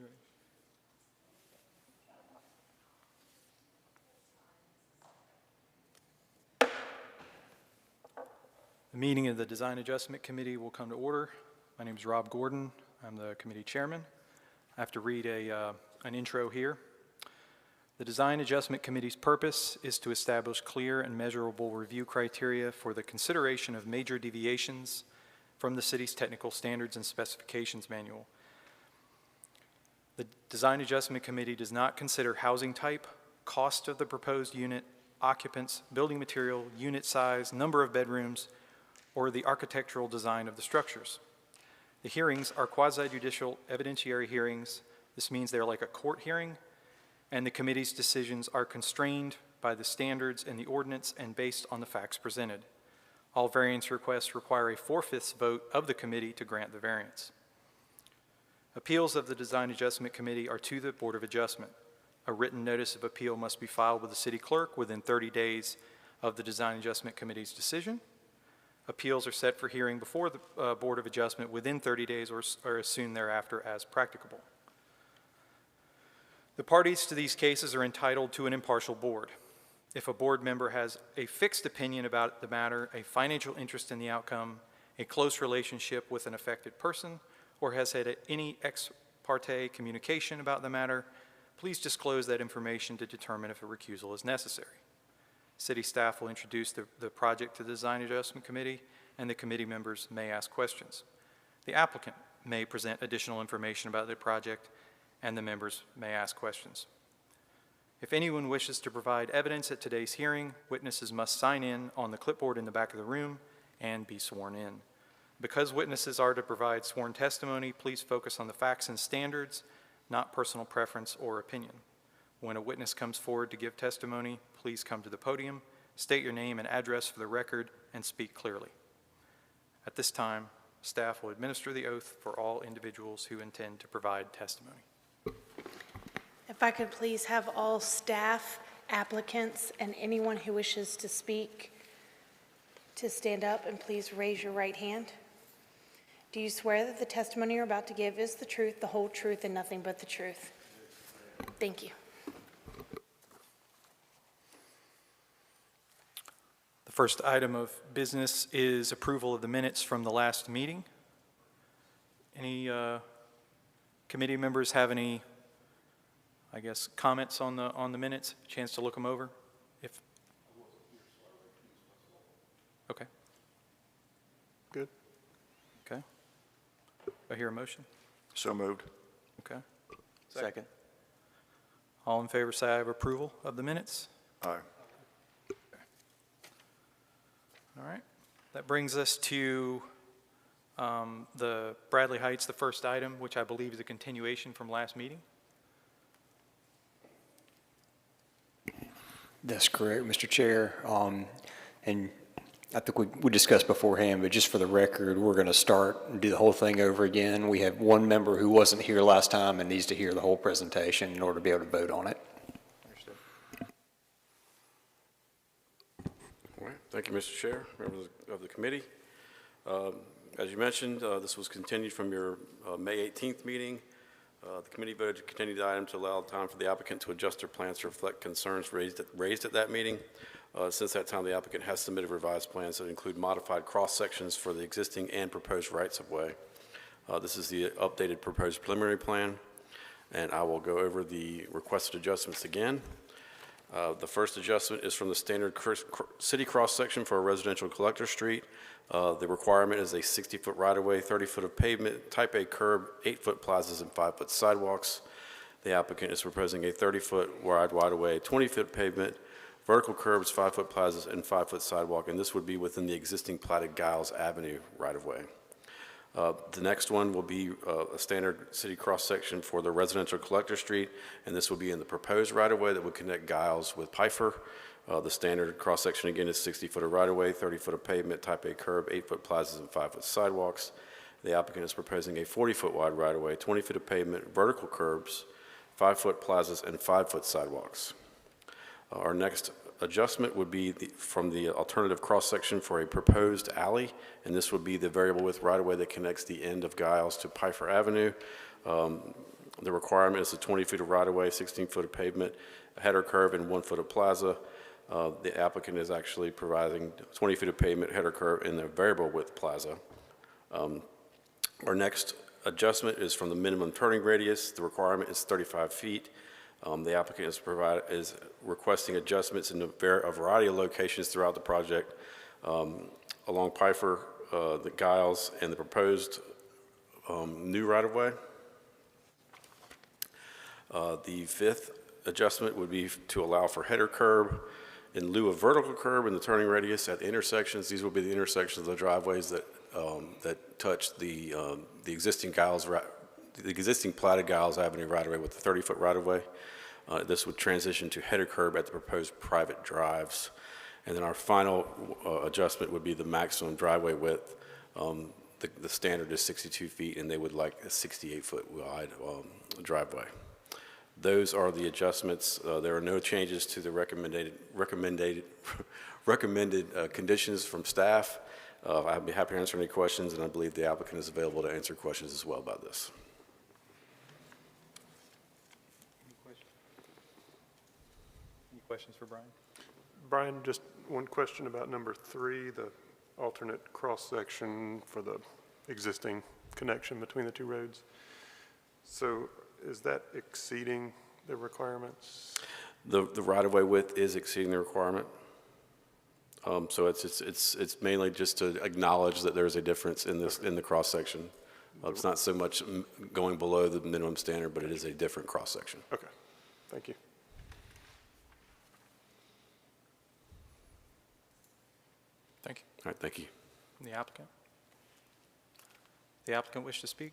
The meeting of the Design Adjustment Committee will come to order. My name is Rob Gordon. I'm the committee chairman. I have to read an intro here. The Design Adjustment Committee's purpose is to establish clear and measurable review criteria for the consideration of major deviations from the city's technical standards and specifications manual. The Design Adjustment Committee does not consider housing type, cost of the proposed unit, occupants, building material, unit size, number of bedrooms, or the architectural design of the structures. The hearings are quasi-judicial evidentiary hearings. This means they're like a court hearing, and the committee's decisions are constrained by the standards in the ordinance and based on the facts presented. All variance requests require a 4/5 vote of the committee to grant the variance. Appeals of the Design Adjustment Committee are to the Board of Adjustment. A written notice of appeal must be filed with the city clerk within 30 days of the Design Adjustment Committee's decision. Appeals are set for hearing before the Board of Adjustment within 30 days or as soon thereafter as practicable. The parties to these cases are entitled to an impartial board. If a board member has a fixed opinion about the matter, a financial interest in the outcome, a close relationship with an affected person, or has had any ex parte communication about the matter, please disclose that information to determine if a recusal is necessary. City staff will introduce the project to the Design Adjustment Committee, and the committee members may ask questions. The applicant may present additional information about the project, and the members may ask questions. If anyone wishes to provide evidence at today's hearing, witnesses must sign in on the clipboard in the back of the room and be sworn in. Because witnesses are to provide sworn testimony, please focus on the facts and standards, not personal preference or opinion. When a witness comes forward to give testimony, please come to the podium, state your name and address for the record, and speak clearly. At this time, staff will administer the oath for all individuals who intend to provide testimony. If I could please have all staff, applicants, and anyone who wishes to speak to stand up and please raise your right hand. Do you swear that the testimony you're about to give is the truth, the whole truth, and nothing but the truth? Thank you. The first item of business is approval of the minutes from the last meeting. Any committee members have any, comments on the minutes? Chance to look them over? Okay. Good. Okay. I hear a motion. So moved. Okay. Second. All in favor say aye of approval of the minutes. Aye. All right. That brings us to the Bradley Heights, the first item, which I believe is a continuation from last meeting. That's correct, Mr. Chair. And I think we discussed beforehand, but just for the record, we're going to start and do the whole thing over again. We have one member who wasn't here last time and needs to hear the whole presentation in order to be able to vote on it. Understood. All right. Thank you, Mr. Chair, members of the committee. As you mentioned, this was continued from your May 18th meeting. The committee voted to continue the item to allow time for the applicant to adjust their plans to reflect concerns raised at that meeting. Since that time, the applicant has submitted revised plans that include modified cross-sections for the existing and proposed rights-of-way. This is the updated proposed preliminary plan, and I will go over the requested adjustments again. The first adjustment is from the standard city cross-section for a residential collector street. The requirement is a 60-foot right-of-way, 30-foot of pavement, type A curb, 8-foot plazas, and 5-foot sidewalks. The applicant is proposing a 30-foot wide right-of-way, 20-foot pavement, vertical curbs, 5-foot plazas, and 5-foot sidewalk, and this would be within the existing platted Giles Avenue right-of-way. The next one will be a standard city cross-section for the residential collector street, and this will be in the proposed right-of-way that would connect Giles with Pfeiffer. The standard cross-section again is 60-foot of right-of-way, 30-foot of pavement, type A curb, 8-foot plazas, and 5-foot sidewalks. The applicant is proposing a 40-foot wide right-of-way, 20 feet of pavement, vertical curbs, 5-foot plazas, and 5-foot sidewalks. Our next adjustment would be from the alternative cross-section for a proposed alley, and this would be the variable width right-of-way that connects the end of Giles to Pfeiffer Avenue. The requirement is a 20 feet of right-of-way, 16 foot of pavement, a header curve, and 1 foot of plaza. The applicant is actually providing 20 feet of pavement, header curve, and a variable width plaza. Our next adjustment is from the minimum turning radius. The requirement is 35 feet. The applicant is requesting adjustments in a variety of locations throughout the project, along Pfeiffer, the Giles, and the proposed new right-of-way. The fifth adjustment would be to allow for header curb in lieu of vertical curb in the turning radius at the intersections. These will be the intersections of the driveways that touch the existing the existing platted Giles Avenue right-of-way with the 30-foot right-of-way. This would transition to header curb at the proposed private drives. And then our final adjustment would be the maximum driveway width. The standard is 62 feet, and they would like a 68-foot wide driveway. Those are the adjustments. There are no changes to the recommended conditions from staff. I'd be happy to answer any questions, and I believe the applicant is available to answer questions as well about this. Any questions for Brian? Brian, just one question about number 3, the alternate cross-section for the existing connection between the two roads. So is that exceeding the requirements? The right-of-way width is exceeding the requirement. So it's mainly just to acknowledge that there's a difference in the cross-section. It's not so much going below the minimum standard, but it is a different cross-section. Okay, thank you. Thank you. All right, thank you. The applicant? The applicant wish to speak?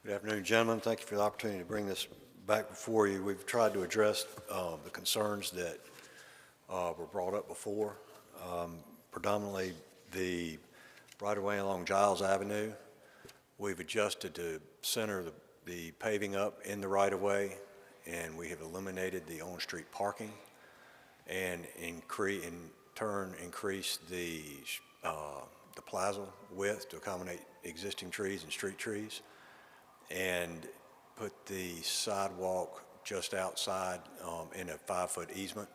Good afternoon, gentlemen. Thank you for the opportunity to bring this back before you. We've tried to address the concerns that were brought up before, predominantly the right-of-way along Giles Avenue. We've adjusted to center the paving up in the right-of-way, and we have eliminated the on-street parking and in turn increased the plaza width to accommodate existing trees and street trees, and put the sidewalk just outside in a 5-foot easement,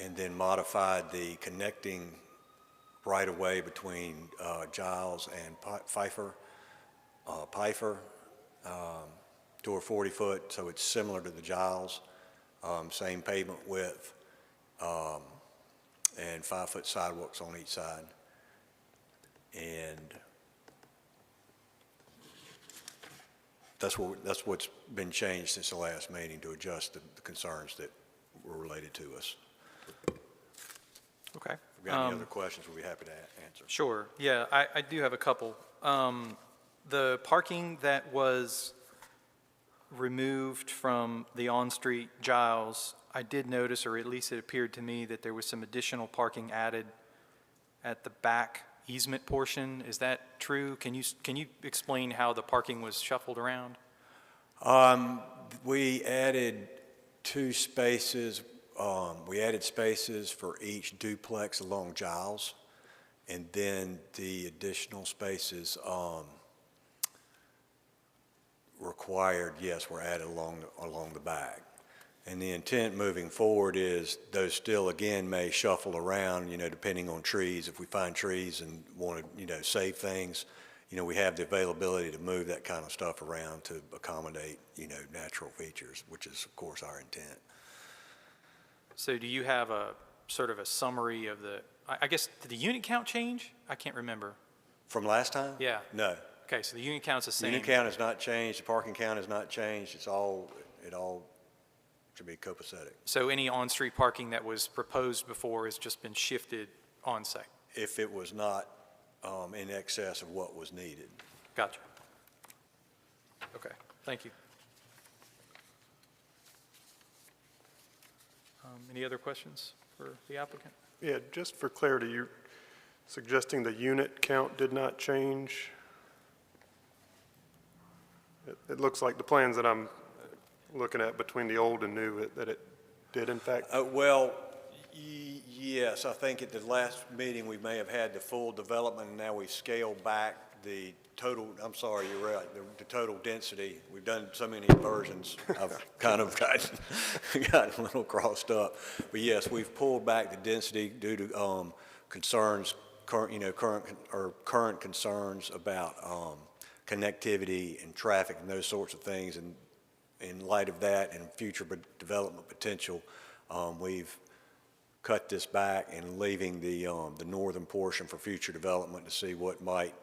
and then modified the connecting right-of-way between Giles and Pfeiffer to a 40-foot, so it's similar to the Giles, same pavement width, and 5-foot sidewalks on each side. And that's what's been changed since the last meeting to adjust the concerns that were related to us. Okay. If you've got any other questions, we'll be happy to answer. Sure. Yeah, I do have a couple. The parking that was removed from the on-street Giles, I did notice, or at least it appeared to me, that there was some additional parking added at the back easement portion. Is that true? Can you explain how the parking was shuffled around? We added 2 spaces. We added spaces for each duplex along Giles, and then the additional spaces required, yes, were added along the back. And the intent moving forward is those still, again, may shuffle around, depending on trees. If we find trees and want to, save things, we have the availability to move that kind of stuff around to accommodate, natural features, which is, of course, our intent. So do you have a sort of a summary of I guess, did the unit count change? I can't remember. From last time? Yeah. No. Okay, so the unit count's the The same. unit count has not changed. The parking count has not changed. It all should be copacetic. So any on-street parking that was proposed before has just been shifted on-site? If it was not in excess of what was needed. Gotcha. Okay, thank you. Any other questions for the applicant? Yeah, just for clarity, you're suggesting the unit count did not change? It looks like the plans that I'm looking at between the old and new, that it did in fact. Well, Yes, I think at the last meeting, we may have had the full development, and now we've scaled back the total, I'm sorry, you're right, the total density. We've done so many versions, I've kind of gotten a little crossed up. But yes, we've pulled back the density due to concerns, current concerns about connectivity and traffic and those sorts of things. And in light of that and future development potential, we've cut this back and leaving the northern portion for future development to see what might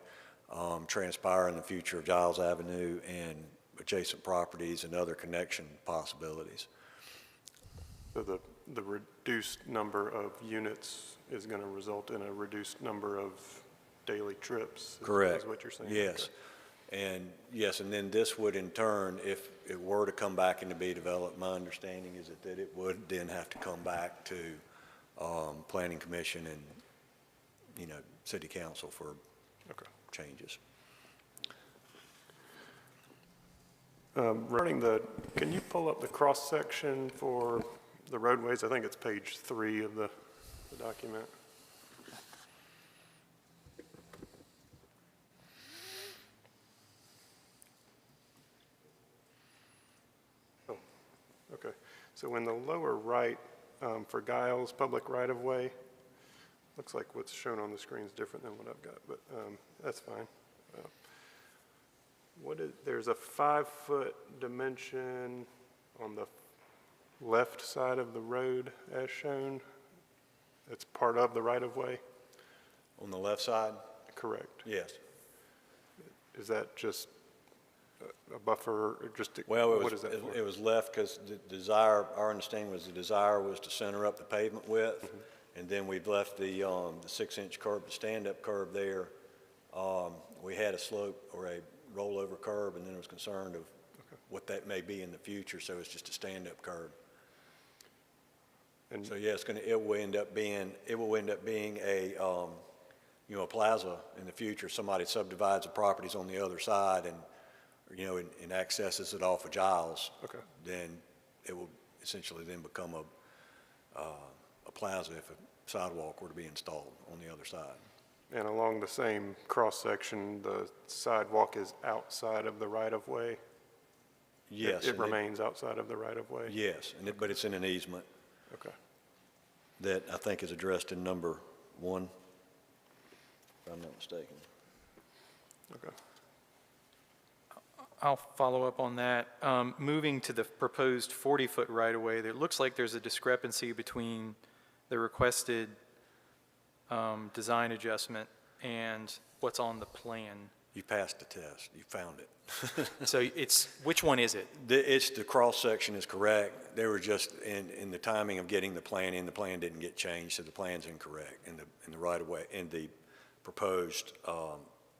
transpire in the future of Giles Avenue and adjacent properties and other connection possibilities. So the reduced number of units is going to result in a reduced number of daily trips? Correct. Is what you're saying? Yes. And yes, and then this would in turn, if it were to come back and to be developed, my understanding is that it would then have to come back to Planning Commission and, City Council for Okay. changes. Regarding can you pull up the cross-section for the roadways? I think it's page 3 of the document. Oh, okay. So in the lower right, for Giles Public Right-of-Way, looks like what's shown on the screen is different than what I've got, but that's fine. There's a 5-foot dimension on the left side of the road as shown. It's part of the right-of-way, On the left side? correct? Yes. Is that just a buffer, or just, Well, what is that for? it was left because the desire, our understanding was the desire was to center up the pavement width, and then we've left the 6-inch curb, the stand-up curb there. We had a slope or a rollover curb, and then there was concern of what that may be in the future, so it's just a stand-up curb. And So yeah, it will end up being a, a plaza in the future. Somebody subdivides the properties on the other side and, and accesses it off of Giles. Okay. Then it will essentially then become a plaza if a sidewalk were to be installed on the other side. And along the same cross-section, the sidewalk is outside of the right-of-way? Yes. It remains outside of the right-of-way? Yes, but it's in an easement Okay. that I think is addressed in number 1, if I'm not mistaken. Okay. I'll follow up on that. Moving to the proposed 40-foot right-of-way, it looks like there's a discrepancy between the requested design adjustment and what's on the plan. You passed the test. You found it. So which one is it? The cross-section is correct. They were just, in the timing of getting the plan in, the plan didn't get changed, so the plan's incorrect in the right-of-way, and the proposed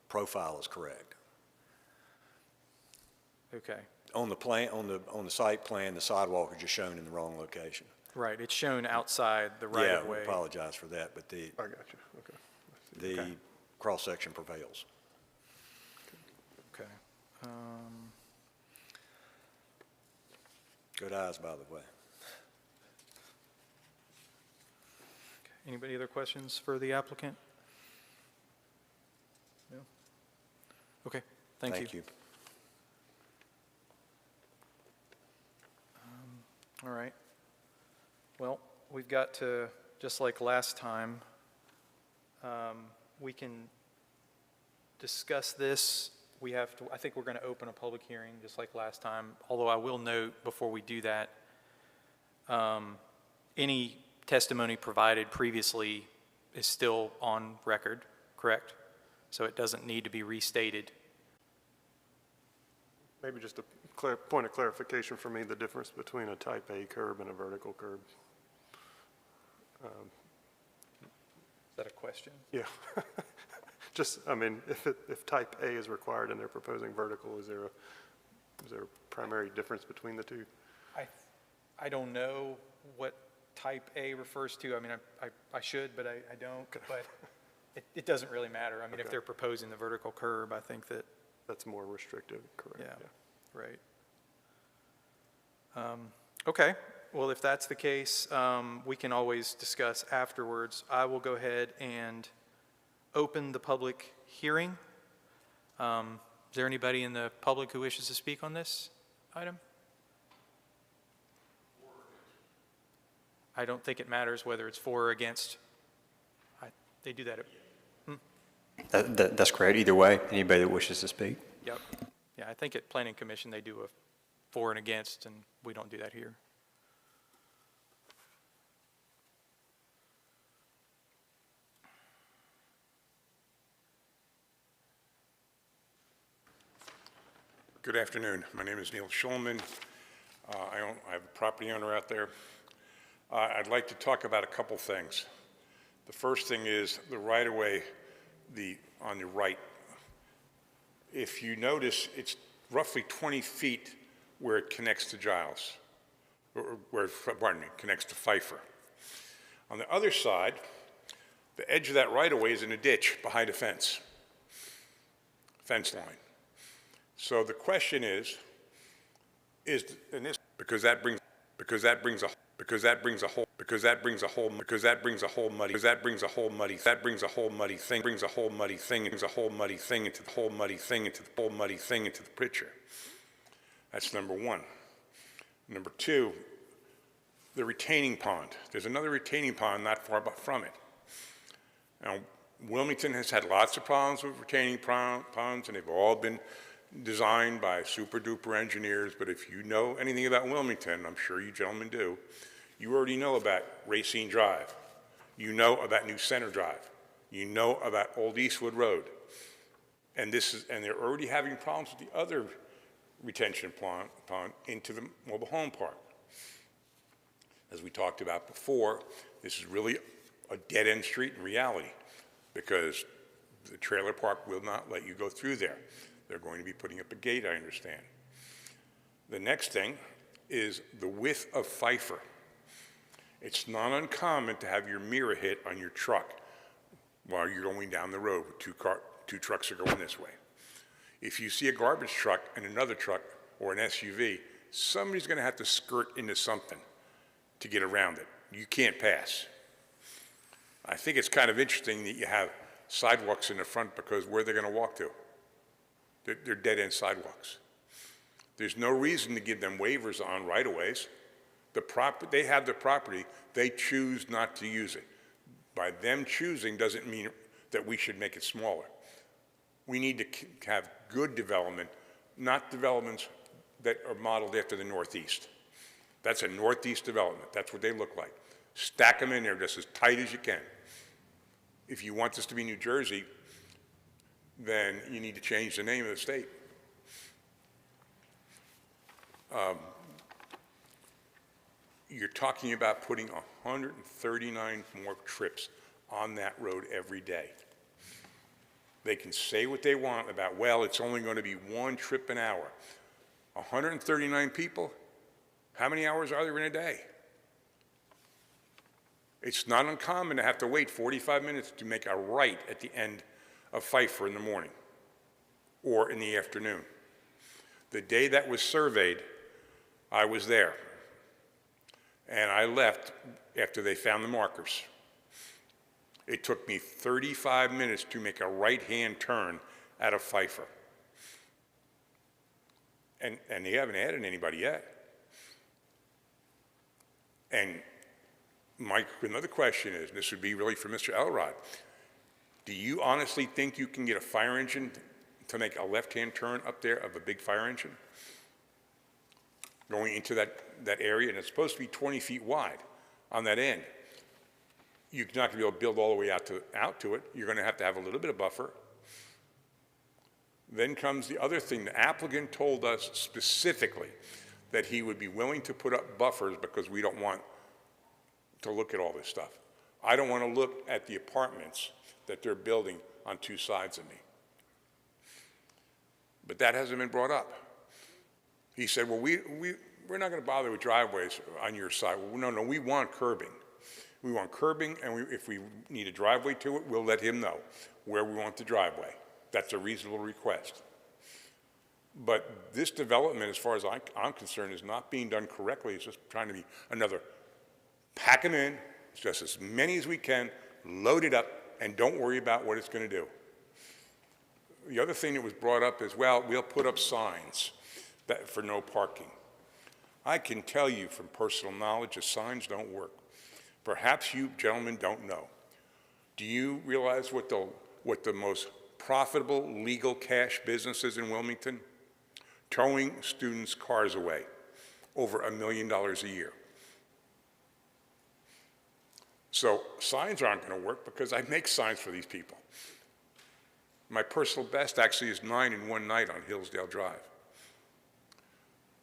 profile is correct. Okay, On the plan, on the site plan, the sidewalk is just shown in the wrong location. right, it's shown outside the Yeah, we right-of-way. apologize for that, but I got you. Okay. the Okay. cross-section prevails. Okay. Good eyes, by the way. Anybody other questions for the applicant? No? Okay, thank you. Thank you. All right. Well, we've got to, just like last time, we can discuss this. We have to, I think we're going to open a public hearing just like last time, although I will note before we do that, any testimony provided previously is still on record, correct? So it doesn't need to be restated. Maybe just a point of clarification for me, the difference between a type A curb and a vertical curb. Is that a question? Yeah. Just, I mean, if type A is required and they're proposing vertical, is there a primary difference between the two? I don't know what type A refers to. I mean, I should, but I don't. But it doesn't really matter. I mean, if Okay. they're proposing the vertical curb, I think that, That's more restrictive, correct? yeah, right. Okay. well, if that's the case, we can always discuss afterwards. I will go ahead and open the public hearing. Is there anybody in the public who wishes to speak on this item? I don't think it matters whether it's for or against. They do that at, That's correct. Either way, anybody that wishes to speak. yep. Yeah, I think at Planning Commission, they do a for and against, and we don't do that here. Good afternoon. My name is Neil Schulman. I have a property owner out there. I'd like to talk about a couple things. The first thing is the right-of-way on the right. If you notice, it's roughly 20 feet where it connects to Giles, pardon me, connects to Pfeiffer. On the other side, the edge of that right-of-way is in a ditch behind a fence line. So the question is, and this, because that brings a muddy thing into the picture. That's number one. Number two, the retaining pond. There's another retaining pond not far from it. Now, Wilmington has had lots of problems with retaining ponds, and they've all been designed by super-duper engineers, but if you know anything about Wilmington, I'm sure you gentlemen do, you already know about Racine Drive. You know about New Center Drive. You know about Old Eastwood Road. And they're already having problems with the other retention pond into the mobile home park. As we talked about before, this is really a dead-end street in reality because the trailer park will not let you go through there. They're going to be putting up a gate, I understand. The next thing is the width of Pfeiffer. It's not uncommon to have your mirror hit on your truck while you're going down the road with two trucks are going this way. If you see a garbage truck and another truck or an SUV, somebody's going to have to skirt into something to get around it. You can't pass. I think it's kind of interesting that you have sidewalks in the front because where are they going to walk to? They're dead-end sidewalks. There's no reason to give them waivers on right-of-ways. They have the property. They choose not to use it. By them choosing doesn't mean that we should make it smaller. We need to have good development, not developments that are modeled after the Northeast. That's a Northeast development. That's what they look like. Stack them in there just as tight as you can. If you want this to be New Jersey, then you need to change the name of the state. You're talking about putting 139 more trips on that road every day. They can say what they want about, well, it's only going to be one trip an hour. 139 people, how many hours are there in a day? It's not uncommon to have to wait 45 minutes to make a right at the end of Pfeiffer in the morning or in the afternoon. The day that was surveyed, I was there. And I left after they found the markers. It took me 35 minutes to make a right-hand turn out of Pfeiffer. And they haven't added anybody yet. And another question is, this would be really for Mr. Elrod, do you honestly think you can get a fire engine to make a left-hand turn up there of a big fire engine? Going into that area, and it's supposed to be 20 feet wide on that end. You're not going to be able to build all the way out to it. You're going to have a little bit of buffer. Then comes the other thing. The applicant told us specifically that he would be willing to put up buffers because we don't want to look at all this stuff. I don't want to look at the apartments that they're building on two sides of me. But that hasn't been brought up. He said, well, we're not going to bother with driveways on your side. Well, no, we want curbing. We want curbing, and if we need a driveway to it, we'll let him know where we want the driveway. That's a reasonable request. But this development, as far as I'm concerned, is not being done correctly. It's just trying to be another, pack them in, just as many as we can, load it up, and don't worry about what it's going to do. The other thing that was brought up is, well, we'll put up signs for no parking. I can tell you from personal knowledge that signs don't work. Perhaps you gentlemen don't know. Do you realize what the most profitable legal cash business is in Wilmington? Towing students' cars away, over $1 million a year. So signs aren't going to work because I make signs for these people. My personal best actually is 9 in one night on Hillsdale Drive.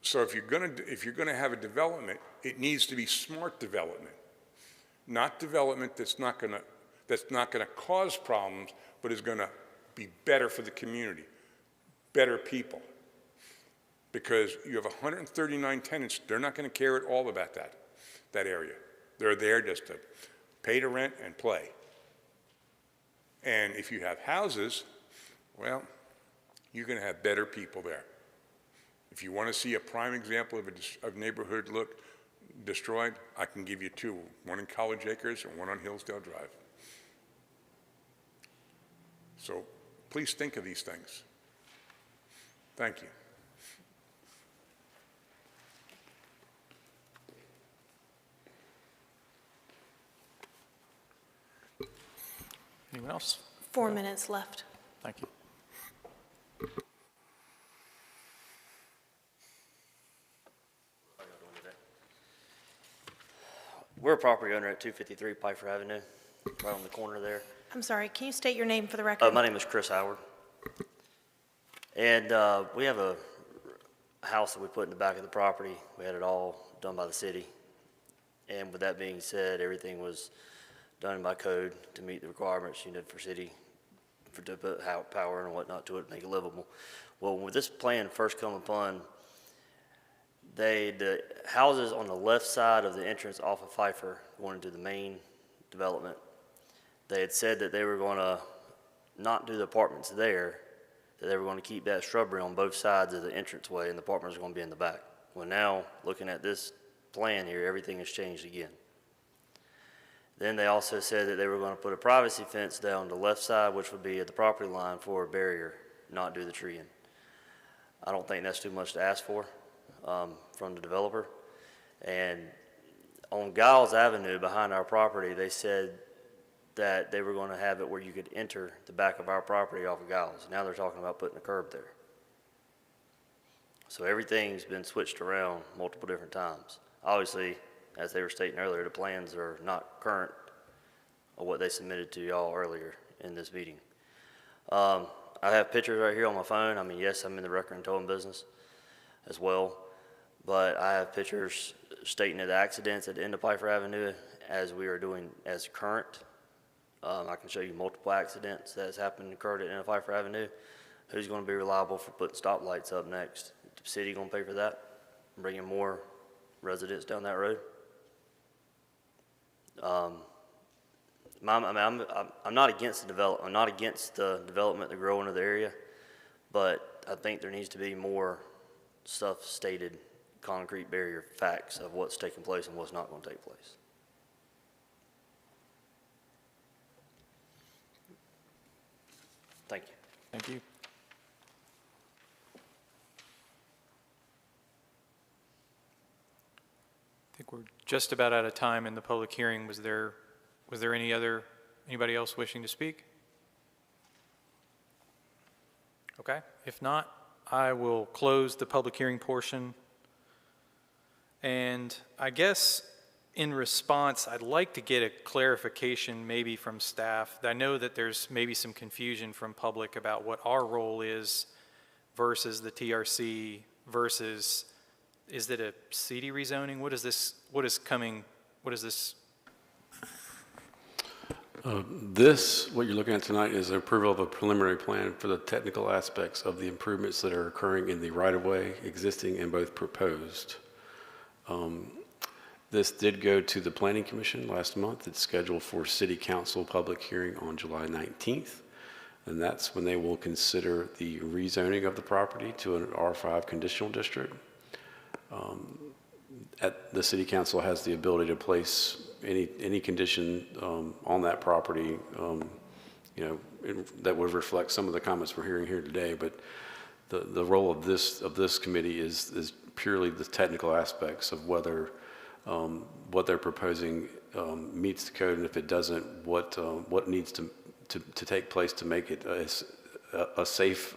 So if you're going to have a development, it needs to be smart development, not development that's not going to cause problems, but is going to be better for the community, better people. Because you have 139 tenants, they're not going to care at all about that area. They're there just to pay the rent and play. And if you have houses, well, you're going to have better people there. If you want to see a prime example of neighborhood look destroyed, I can give you two, one in College Acres and one on Hillsdale Drive. So please think of these things. Thank you. Anyone else? 4 minutes left. Thank you. We're a property owner at 253 Pfeiffer Avenue, right on the corner there. I'm sorry, can you state your name for the record? My name is Chris Howard. And we have a house that we put in the back of the property. We had it all done by the city. And with that being said, everything was done by code to meet the requirements, for city, to put power and whatnot to it, make it livable. Well, when this plan first come upon, the houses on the left side of the entrance off of Pfeiffer going into the main development, they had said that they were going to not do the apartments there, that they were going to keep that shrubbery on both sides of the entranceway, and the apartments are going to be in the back. Well, now, looking at this plan here, everything has changed again. Then they also said that they were going to put a privacy fence down the left side, which would be at the property line for a barrier, not do the treeing. I don't think that's too much to ask for from the developer. And on Giles Avenue behind our property, they said that they were going to have it where you could enter the back of our property off of Giles. Now they're talking about putting a curb there. So everything's been switched around multiple different times. Obviously, as they were stating earlier, the plans are not current of what they submitted to y'all earlier in this meeting. I have pictures right here on my phone. I mean, yes, I'm in the record and towing business as well, but I have pictures stating that the accidents at the end of Pfeiffer Avenue as we are doing as current. I can show you multiple accidents that has happened and occurred at the end of Pfeiffer Avenue. Who's going to be reliable for putting stoplights up next? The city going to pay for that? Bringing more residents down that road? I'm not against the development. I'm not against the development to grow into the area, but I think there needs to be more stuff stated, concrete barrier facts of what's taking place and what's not going to take place. Thank you. Thank you. I think we're just about out of time in the public hearing. Was there anybody else wishing to speak? Okay, if not, I will close the public hearing portion. And I guess in response, I'd like to get a clarification maybe from staff. I know that there's maybe some confusion from public about what our role is versus the TRC versus, is it a CD rezoning? What is this? What you're looking at tonight is approval of a preliminary plan for the technical aspects of the improvements that are occurring in the right-of-way, existing and both proposed. This did go to the Planning Commission last month. It's scheduled for City Council public hearing on July 19th. and that's when they will consider the rezoning of the property to an R5 conditional district. The city council has the ability to place any condition on that property, that would reflect some of the comments we're hearing here today. But the role of this committee is purely the technical aspects of whether what they're proposing meets the code, and if it doesn't, what needs to take place to make it a safe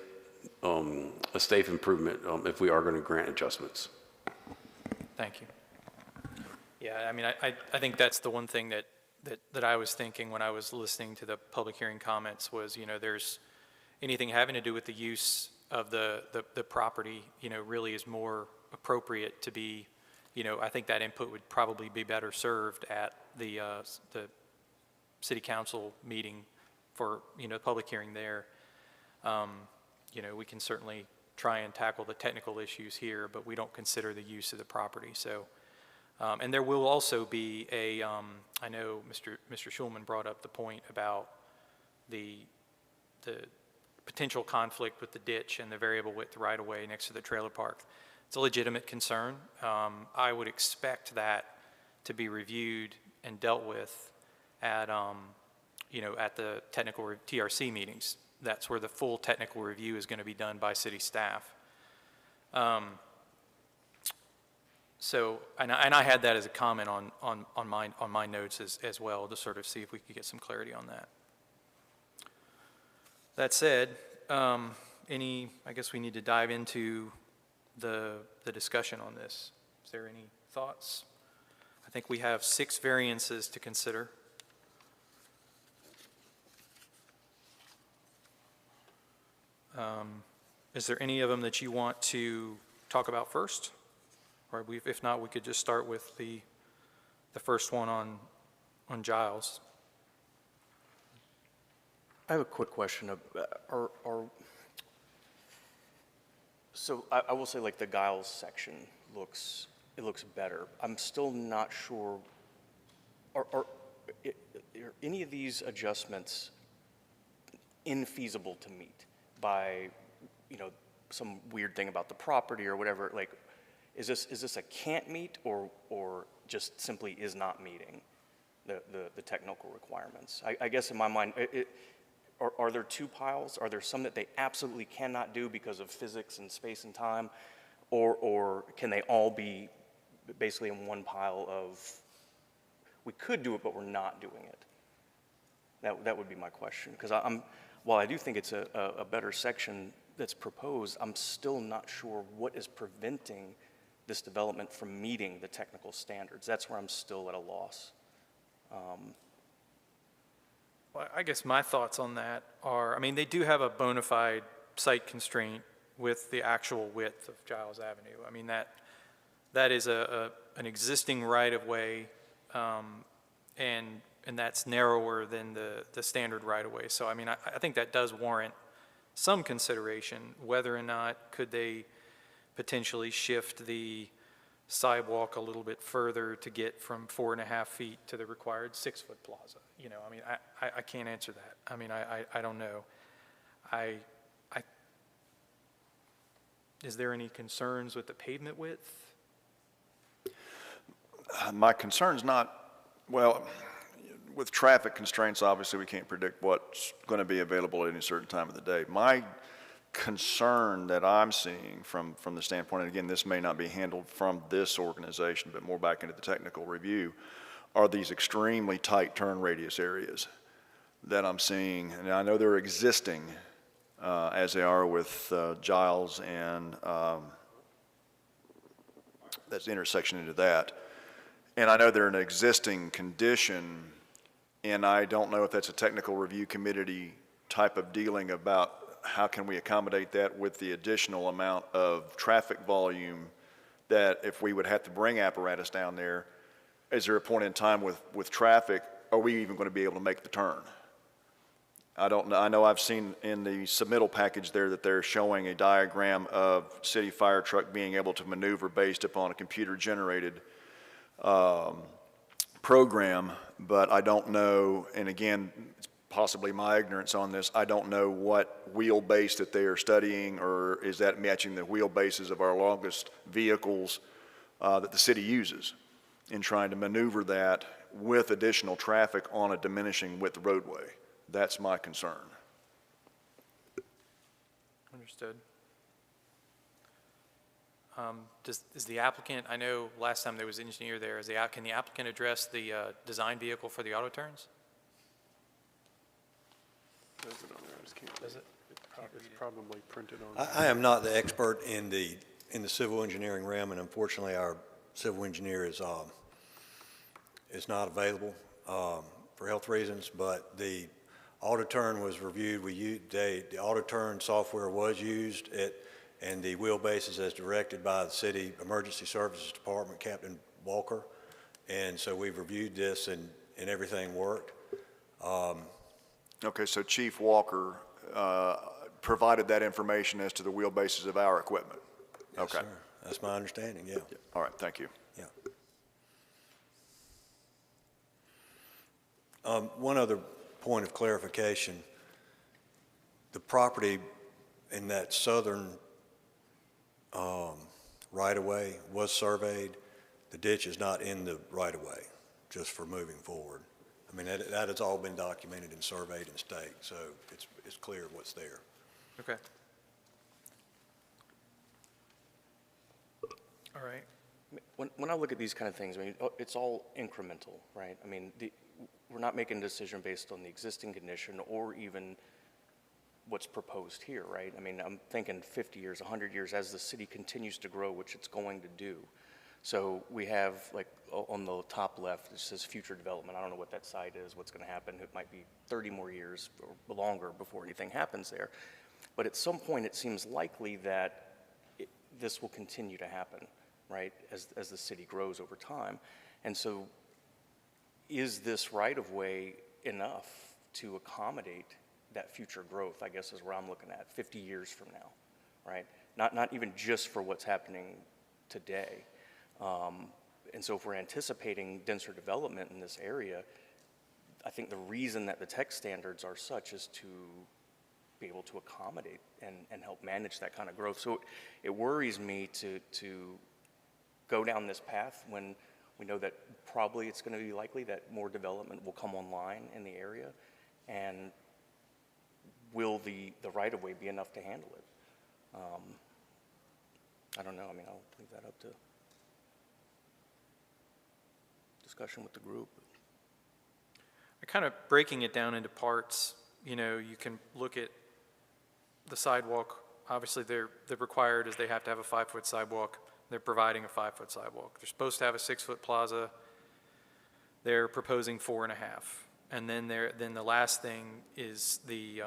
improvement if we are going to grant adjustments. Thank you. Yeah, I mean, I think that's the one thing that I was thinking when I was listening to the public hearing comments was, there's anything having to do with the use of the property, really is more appropriate to be, I think that input would probably be better served at the city council meeting for, public hearing there. We can certainly try and tackle the technical issues here, but we don't consider the use of the property. So, and there will also be I know Mr. Schulman brought up the point about the potential conflict with the ditch and the variable width right-of-way next to the trailer park. It's a legitimate concern. I would expect that to be reviewed and dealt with at, at the technical TRC meetings. That's where the full technical review is going to be done by city staff. So, and I had that as a comment on my notes as well, to sort of see if we could get some clarity on that. That said, I guess we need to dive into the discussion on this. Is there any thoughts? I think we have 6 variances to consider. Is there any of them that you want to talk about first? Or if not, we could just start with the first one on Giles. I have a quick question. So I will say, like, the Giles section looks better. I'm still not sure, are any of these adjustments infeasible to meet by, some weird thing about the property or whatever? Like, is this a can't meet or just simply is not meeting the technical requirements? I guess in my mind, are there 2 piles? Are there some that they absolutely cannot do because of physics and space and time? Or can they all be basically in one pile of, we could do it, but we're not doing it? That would be my question. Because while I do think it's a better section that's proposed, I'm still not sure what is preventing this development from meeting the technical standards. That's where I'm still at a loss. Well, I guess my thoughts on that are, I mean, they do have a bona fide site constraint with the actual width of Giles Avenue. I mean, that is an existing right-of-way, and that's narrower than the standard right-of-way. So, I mean, I think that does warrant some consideration, whether or not could they potentially shift the sidewalk a little bit further to get from 4.5 feet to the required 6-foot plaza. I mean, I can't answer that. I mean, I don't know. Is there any concerns with the pavement width? My concern's not, well, with traffic constraints, obviously we can't predict what's going to be available at any certain time of the day. My concern that I'm seeing from the standpoint, and again, this may not be handled from this organization, but more back into the technical review, are these extremely tight turn radius areas that I'm seeing. And I know they're existing as they are with Giles and that's the intersection into that. And I know they're an existing condition, and I don't know if that's a technical review committee type of dealing about how can we accommodate that with the additional amount of traffic volume that if we would have to bring apparatus down there, is there a point in time with traffic, are we even going to be able to make the turn? I don't know. I know I've seen in the submittal package there that they're showing a diagram of city fire truck being able to maneuver based upon a computer-generated program, but I don't know, and again, possibly my ignorance on this, I don't know what wheelbase that they are studying, or is that matching the wheelbases of our longest vehicles that the city uses in trying to maneuver that with additional traffic on a diminishing width roadway? That's my concern. Understood. Is the applicant, I know last time there was an engineer there, can the applicant address the design vehicle for the auto turns? Does it on there? I just can't. Does it? It's probably printed on. I am not the expert in the civil engineering realm, and unfortunately, our civil engineer is not available for health reasons, but the auto turn was reviewed. The auto turn software was used and the wheelbases as directed by the City Emergency Services Department, Captain Walker. And so we've reviewed this and everything worked. Okay, so Chief Walker provided that information as to the wheelbases of our equipment? Yes, Okay. sir. That's my understanding, yeah. All right, thank you. Yeah. One other point of clarification. The property in that southern right-of-way was surveyed. The ditch is not in the right-of-way, just for moving forward. I mean, that has all been documented and surveyed and staked, so it's clear what's there. Okay. All right. When I look at these kind of things, I mean, it's all incremental, right? I mean, we're not making a decision based on the existing condition or even what's proposed here, right? I mean, I'm thinking 50 years, 100 years as the city continues to grow, which it's going to do. So we have, like, on the top left, it says future development. I don't know what that site is, what's going to happen. It might be 30 more years or longer before anything happens there. But at some point, it seems likely that this will continue to happen, right, as the city grows over time. And so is this right-of-way enough to accommodate that future growth, I guess, is where I'm looking at 50 years from now, right? Not even just for what's happening today. And so if we're anticipating denser development in this area, I think the reason that the tech standards are such is to be able to accommodate and help manage that kind of growth. So it worries me to go down this path when we know that probably it's going to be likely that more development will come online in the area, and will the right-of-way be enough to handle it? I don't know. I mean, I'll leave that up to discussion with the group. Kind of breaking it down into parts, you know, you can look at the sidewalk. Obviously, they're required is they have to have a 5-foot sidewalk. They're providing a 5-foot sidewalk. They're supposed to have a 6-foot plaza. They're proposing 4.5. And then the last thing is the,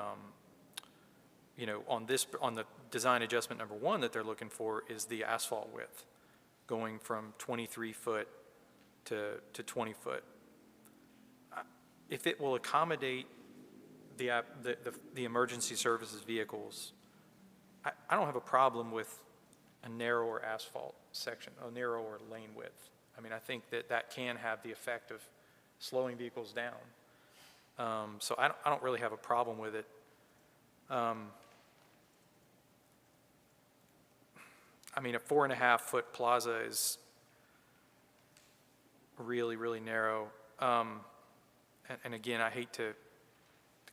you know, on the design adjustment number 1 that they're looking for is the asphalt width, going from 23 foot to 20 foot. If it will accommodate the emergency services vehicles, I don't have a problem with a narrower asphalt section, a narrower lane width. I mean, I think that can have the effect of slowing vehicles down. So I don't really have a problem with it. I mean, a 4.5-foot plaza is really, really narrow. And again, I hate to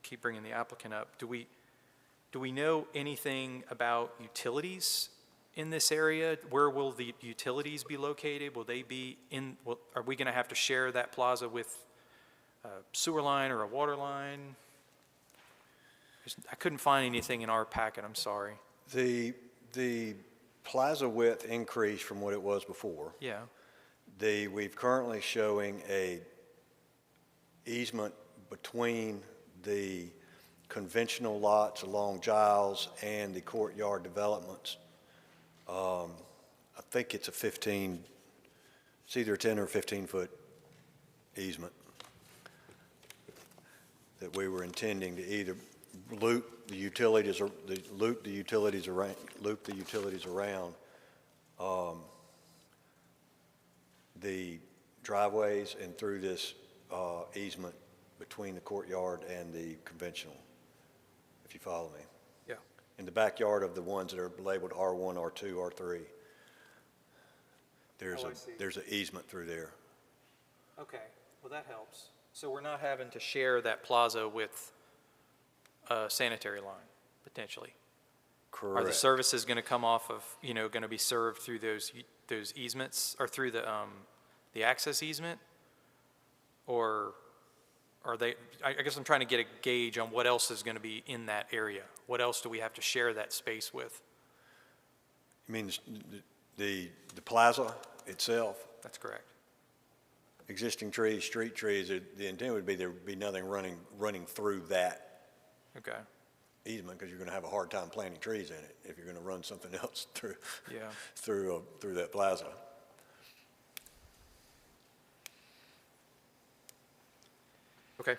keep bringing the applicant up. Do we know anything about utilities in this area? Where will the utilities be located? Will they be are we going to have to share that plaza with a sewer line or a water line? I couldn't find anything in our packet, I'm sorry. The plaza width increased from what it was before. Yeah, We've currently showing a easement between the conventional lots along Giles and the courtyard developments. I think it's it's either a 10 or 15-foot easement that we were intending to either loop the utilities around the driveways and through this easement between the courtyard and the conventional, if you follow me. Yeah. In the backyard of the ones that are labeled R1, R2, R3, Oh, I see. there's an easement through there. Okay, well, that helps. So we're not having to share that plaza with a sanitary line, potentially? Are the Correct. services going to come off of, going to be served through those easements, or through the access easement? Or are they, I guess I'm trying to get a gauge on what else is going to be in that area. What else do we have to share that space with? You mean the plaza itself? That's correct. Existing trees, street trees, the intent would be there would be nothing running through that Okay, easement, because you're going to have a hard time planting trees in it if you're going to run something else through, yeah. through that plaza. Okay.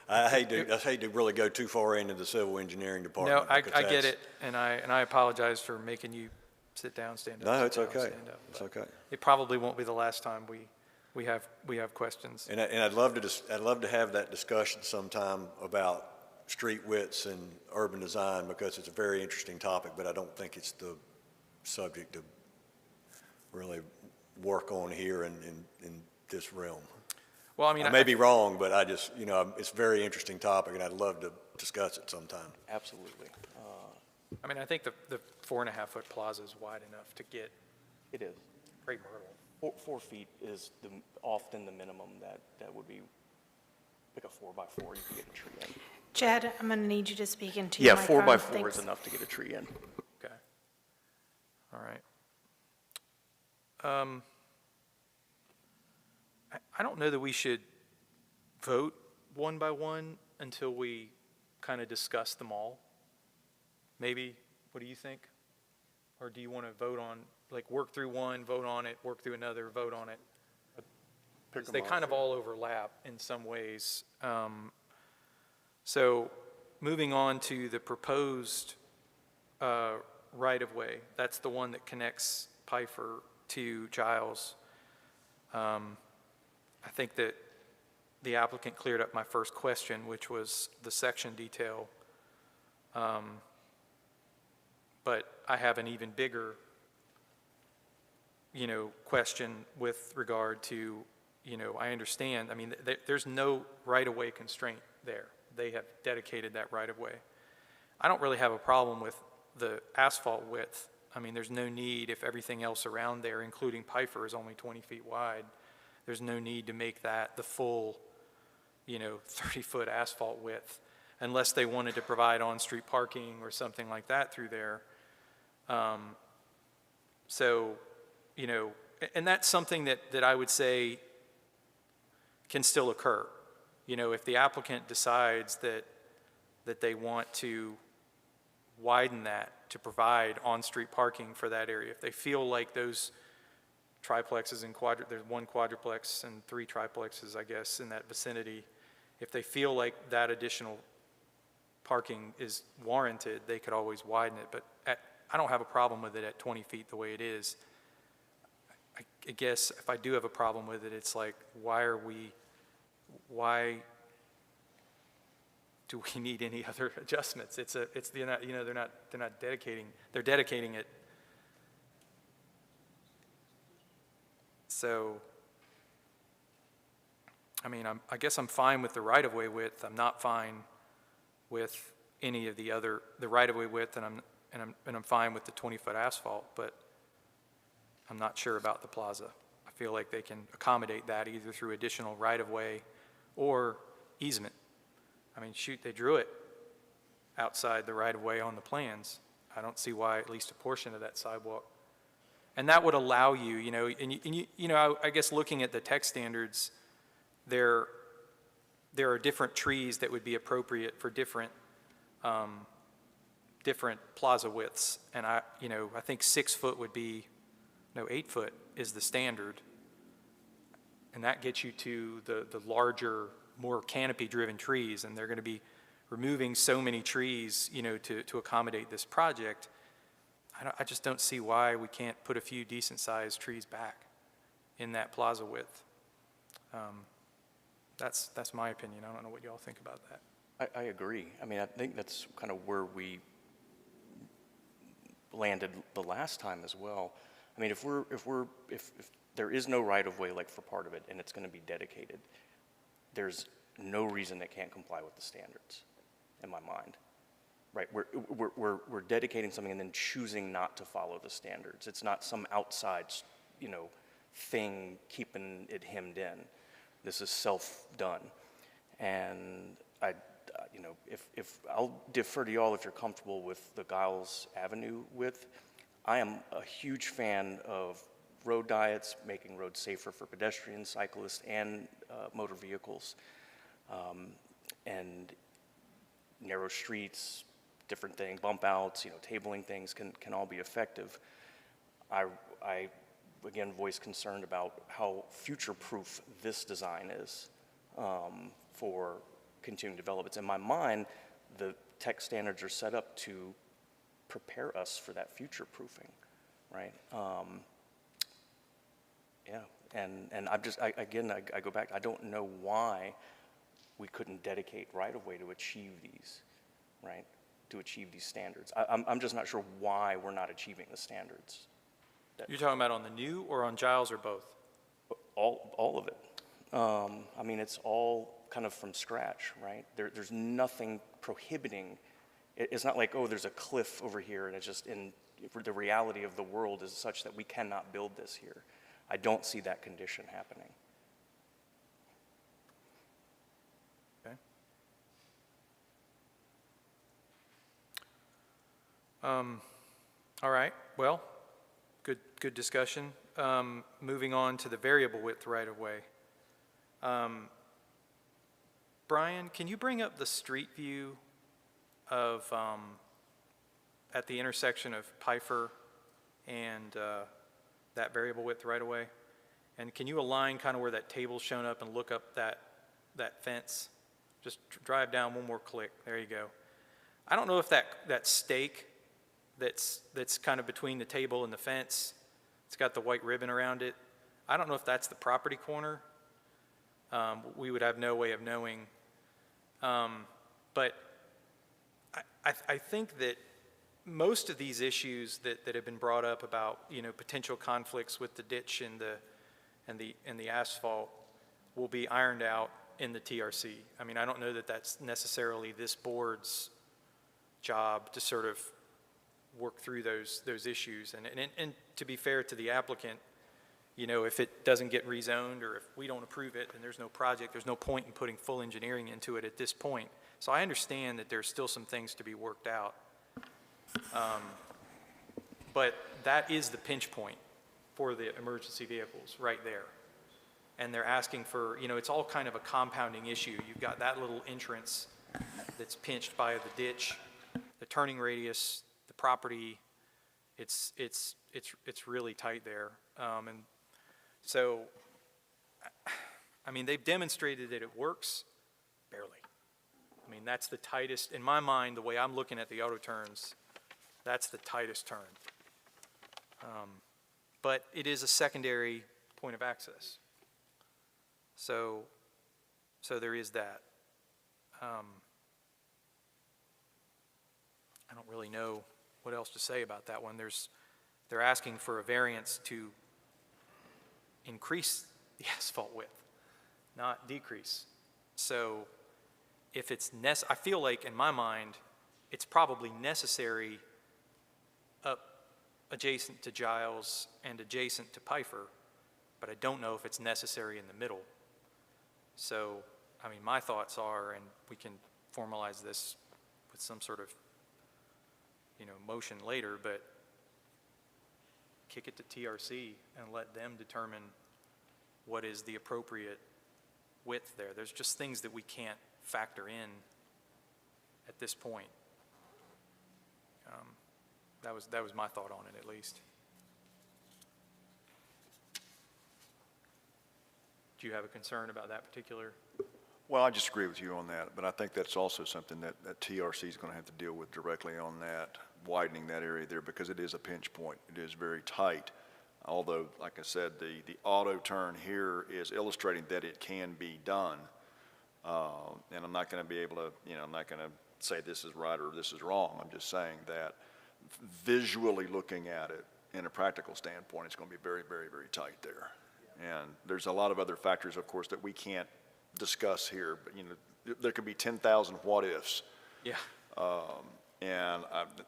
I hate to really go too far into the civil engineering department. No, I because get that's- it, and I apologize for making you sit down, stand up. No, sit it's down, okay. stand up, It's but okay. It probably won't be the last time we have questions. And I'd love to have that discussion sometime about street widths and urban design, because it's a very interesting topic, but I don't think it's the subject to really work on here in this realm. Well, I mean, I may be wrong, but I just, it's a very interesting topic, and I'd love to discuss it sometime. Absolutely. I mean, I think the 4.5-foot plaza is wide enough to get It is. Great Myrtle. 4 feet is often the minimum that would be, like a 4x4, you can get a tree in. Chad, I'm going to need you to speak into Yeah, your 4 microphone. by 4 is Thanks. enough to get a tree in. Okay. All right. I don't know that we should vote one by one until we kind of discuss them all. Maybe, what do you think? Or do you want to vote on, like, work through one, vote on it, work through another, vote on it? Pick 'em They off. kind of all overlap in some ways. So moving on to the proposed right-of-way, that's the one that connects Pfeiffer to Giles. I think that the applicant cleared up my first question, which was the section detail. But I have an even bigger, question with regard to, I understand, I mean, there's no right-of-way constraint there. They have dedicated that right-of-way. I don't really have a problem with the asphalt width. I mean, there's no need, if everything else around there, including Pfeiffer, is only 20 feet wide, there's no need to make that the full, 30-foot asphalt width, unless they wanted to provide on-street parking or something like that through there. So, and that's something that I would say can still occur. If the applicant decides that they want to widen that to provide on-street parking for that area, if they feel like those triplexes and there's one quadruplex and 3 triplexes, I guess, in that vicinity, if they feel like that additional parking is warranted, they could always widen it. But I don't have a problem with it at 20 feet the way it is. I guess if I do have a problem with it, it's like, why do we need any other adjustments? They're not dedicating it. So, I mean, I guess I'm fine with the right-of-way width. I'm not fine with any of the right-of-way width, and I'm fine with the 20-foot asphalt, but I'm not sure about the plaza. I feel like they can accommodate that either through additional right-of-way or easement. I mean, shoot, they drew it outside the right-of-way on the plans. I don't see why at least a portion of that sidewalk. And that would allow you, I guess looking at the text standards, there are different trees that would be appropriate for different plaza widths. And I think 6 foot would be, 8 foot is the standard. And that gets you to the larger, more canopy-driven trees, and they're going to be removing so many trees, to accommodate this project. I just don't see why we can't put a few decent-sized trees back in that plaza width. That's my opinion. I don't know what y'all think about that. I agree. I mean, I think that's kind of where we landed the last time as well. I mean, if there is no right-of-way like for part of it and it's going to be dedicated, there's no reason it can't comply with the standards, in my mind. Right? We're dedicating something and then choosing not to follow the standards. It's not some outside, thing keeping it hemmed in. This is self-done, and if I'll defer to y'all if you're comfortable with the Giles Avenue width. I am a huge fan of road diets, making roads safer for pedestrians, cyclists, and motor vehicles, and narrow streets, different things, bump outs, tabling things can all be effective. I again voice concern about how future-proof this design is for continuing developments. In my mind, the tech standards are set up to prepare us for that future-proofing, right? Yeah, and I go back, I don't know why we couldn't dedicate right-of-way to achieve these, right? To achieve these standards. I'm just not sure why we're not achieving the standards. You're talking about on the new or on Giles or both? All of it. I mean, it's all kind of from scratch, right? There's nothing prohibiting. It's not like, oh, there's a cliff over here and it's just the reality of the world is such that we cannot build this here. I don't see that condition happening. Okay. All right, well, good discussion. Moving on to the variable width right-of-way. Brian, can you bring up the street view of, at the intersection of Pfeiffer and that variable width right-of-way? And can you align kind of where that table's shown up and look up that fence? Just drive down one more click. There you go. I don't know if that stake that's kind of between the table and the fence, it's got the white ribbon around it. I don't know if that's the property corner. We would have no way of knowing. But I think that most of these issues that have been brought up about, potential conflicts with the ditch and the asphalt will be ironed out in the TRC. I mean, I don't know that that's necessarily this board's job to sort of work through those issues. And to be fair to the applicant, if it doesn't get rezoned or if we don't approve it, then there's no project, there's no point in putting full engineering into it at this point. So I understand that there's still some things to be worked out. But that is the pinch point for the emergency vehicles right there. And they're asking for, it's all kind of a compounding issue. You've got that little entrance that's pinched by the ditch, the turning radius, the property. It's really tight there. And so, I mean, they've demonstrated that it works, barely. I mean, that's the tightest, in my mind, the way I'm looking at the auto turns, that's the tightest turn. But it is a secondary point of access. So there is that. I don't really know what else to say about that one. They're asking for a variance to increase the asphalt width, not decrease. So if it's I feel like in my mind, it's probably necessary up adjacent to Giles and adjacent to Pfeiffer, but I don't know if it's necessary in the middle. So, I mean, my thoughts are, and we can formalize this with some sort of, motion later, but kick it to TRC and let them determine what is the appropriate width there. There's just things that we can't factor in at this point. That was my thought on it, at least. Do you have a concern about that particular? Well, I just agree with you on that, but I think that's also something that TRC is going to have to deal with directly on that, widening that area there, because it is a pinch point. It is very tight. Although, like I said, the auto turn here is illustrating that it can be done. And I'm not going to be able to, I'm not going to say this is right or this is wrong. I'm just saying that visually looking at it in a practical standpoint, it's going to be very, very, very tight there. And there's a lot of other factors, of course, that we can't discuss here, but, there could be 10,000 what-ifs. Yeah. And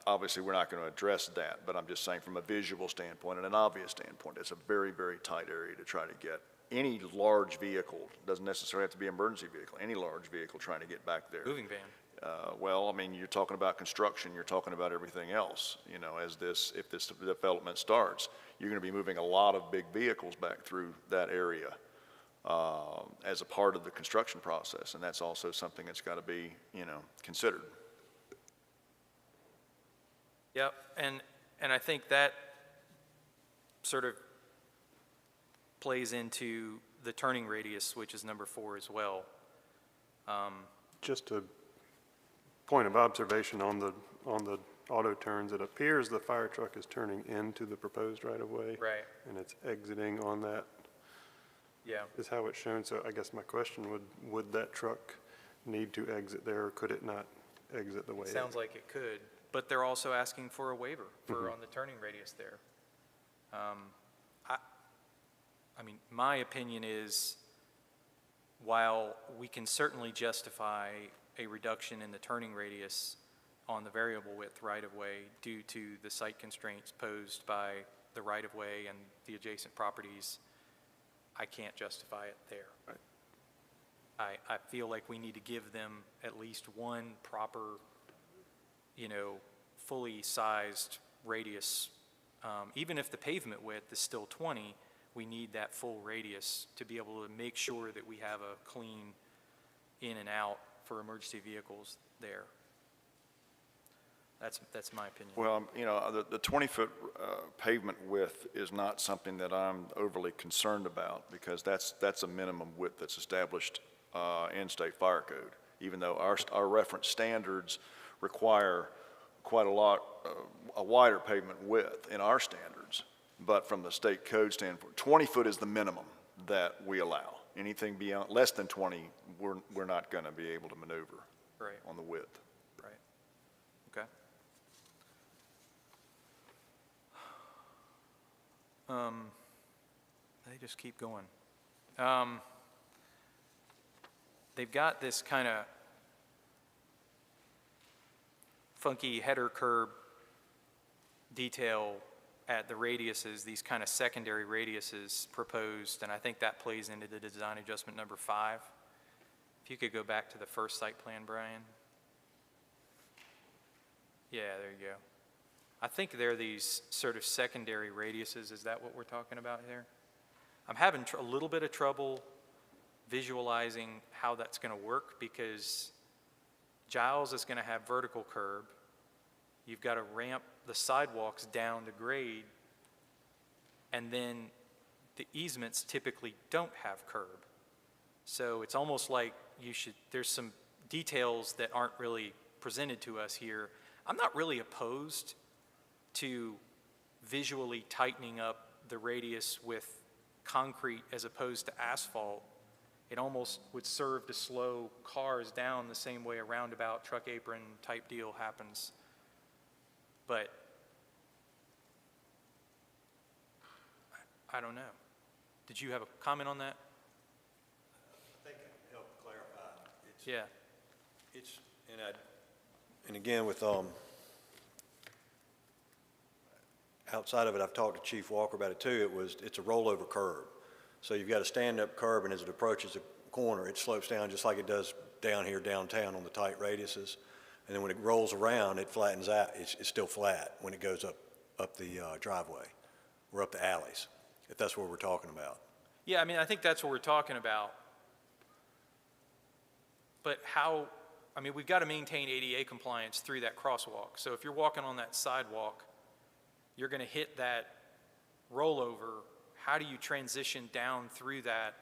obviously, we're not going to address that, but I'm just saying from a visual standpoint and an obvious standpoint, it's a very, very tight area to try to get any large vehicle, doesn't necessarily have to be an emergency vehicle, any large vehicle trying to get back there. Moving van. Well, I mean, you're talking about construction, you're talking about everything else, if this development starts, you're going to be moving a lot of big vehicles back through that area as a part of the construction process, and that's also something that's got to be, considered. Yep, and I think that sort of plays into the turning radius, which is number 4 as well. Just a point of observation on the auto turns, it appears the fire truck is turning into the proposed right-of-way. Right. And it's exiting on that, Yeah. is how it's shown. So I guess my question would that truck need to exit there, or could it not exit the way? Sounds like it could, but they're also asking for a waiver for on the turning radius there. I mean, my opinion is, while we can certainly justify a reduction in the turning radius on the variable width right-of-way due to the site constraints posed by the right-of-way and the adjacent properties, I can't justify it there. Right. I feel like we need to give them at least one proper, fully sized radius. Even if the pavement width is still 20, we need that full radius to be able to make sure that we have a clean in and out for emergency vehicles there. That's my opinion. Well, the 20-foot pavement width is not something that I'm overly concerned about, because that's a minimum width that's established in state fire code, even though our reference standards require quite a wider pavement width in our standards. But from the state code standpoint, 20 foot is the minimum that we allow. Anything beyond, less than 20, we're not going to be able to maneuver Right. on the width. Right. Okay. They just keep going. They've got this kind of funky header curb detail at the radiuses, these kind of secondary radiuses proposed, and I think that plays into the design adjustment number 5. If you could go back to the first site plan, Brian. Yeah, there you go. I think they're these sort of secondary radiuses. Is that what we're talking about here? I'm having a little bit of trouble visualizing how that's going to work, because Giles is going to have vertical curb. You've got to ramp the sidewalks down to grade, and then the easements typically don't have curb. So it's almost like there's some details that aren't really presented to us here. I'm not really opposed to visually tightening up the radius with concrete as opposed to asphalt. It almost would serve to slow cars down the same way a roundabout truck apron type deal happens. But I don't know. Did you have a comment on that? I think it helped clarify. Yeah. And again, with, outside of it, I've talked to Chief Walker about it too, it's a rollover curb. So you've got a stand-up curb, and as it approaches the corner, it slopes down just like it does down here downtown on the tight radiuses. And then when it rolls around, it flattens out. It's still flat when it goes up the driveway or up the alleys, if that's what we're talking about. Yeah, I mean, I think that's what we're talking about. But we've got to maintain ADA compliance through that crosswalk. So if you're walking on that sidewalk, you're going to hit that rollover. How do you transition down through that?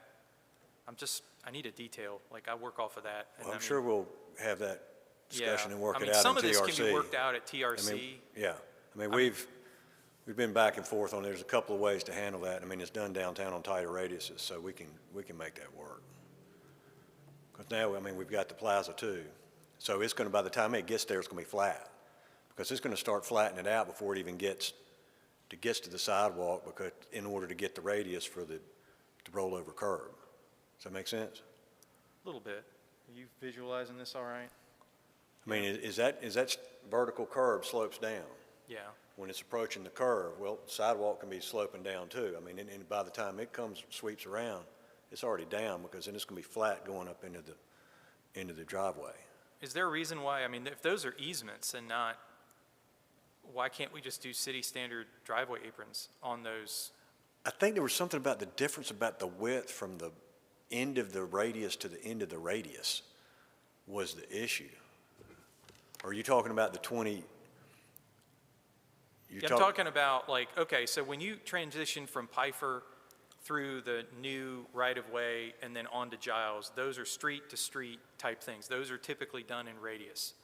I need a detail. Like, I work off of that. Well, I'm sure we'll have that discussion and work it out in TRC. Some of this can be worked out at TRC. We've been back and forth on, there's a couple of ways to handle that. I mean, it's done downtown on tighter radiuses, so we can make that work. Because now, I mean, we've got the plaza too. So it's going to, by the time it gets there, it's going to be flat. Because it's going to start flattening it out before it even gets to the sidewalk, because in order to get the radius for the rollover curb. Does that make sense? A little bit. Are you visualizing this all right? I mean, is that vertical curb slopes down? Yeah. When it's approaching the curve, well, sidewalk can be sloping down too. I mean, and by the time it sweeps around, it's already down, because then it's going to be flat going up into the driveway. Is there a reason why, I mean, if those are easements and not, why can't we just do city standard driveway aprons on those? I think there was something about the difference about the width from the end of the radius to the end of the radius was the issue. Are you talking about the 20? Yeah, I'm talking about like, okay, so when you transition from Pfeiffer through the new right-of-way and then onto Giles, those are street-to-street type things. Those are typically done in radius.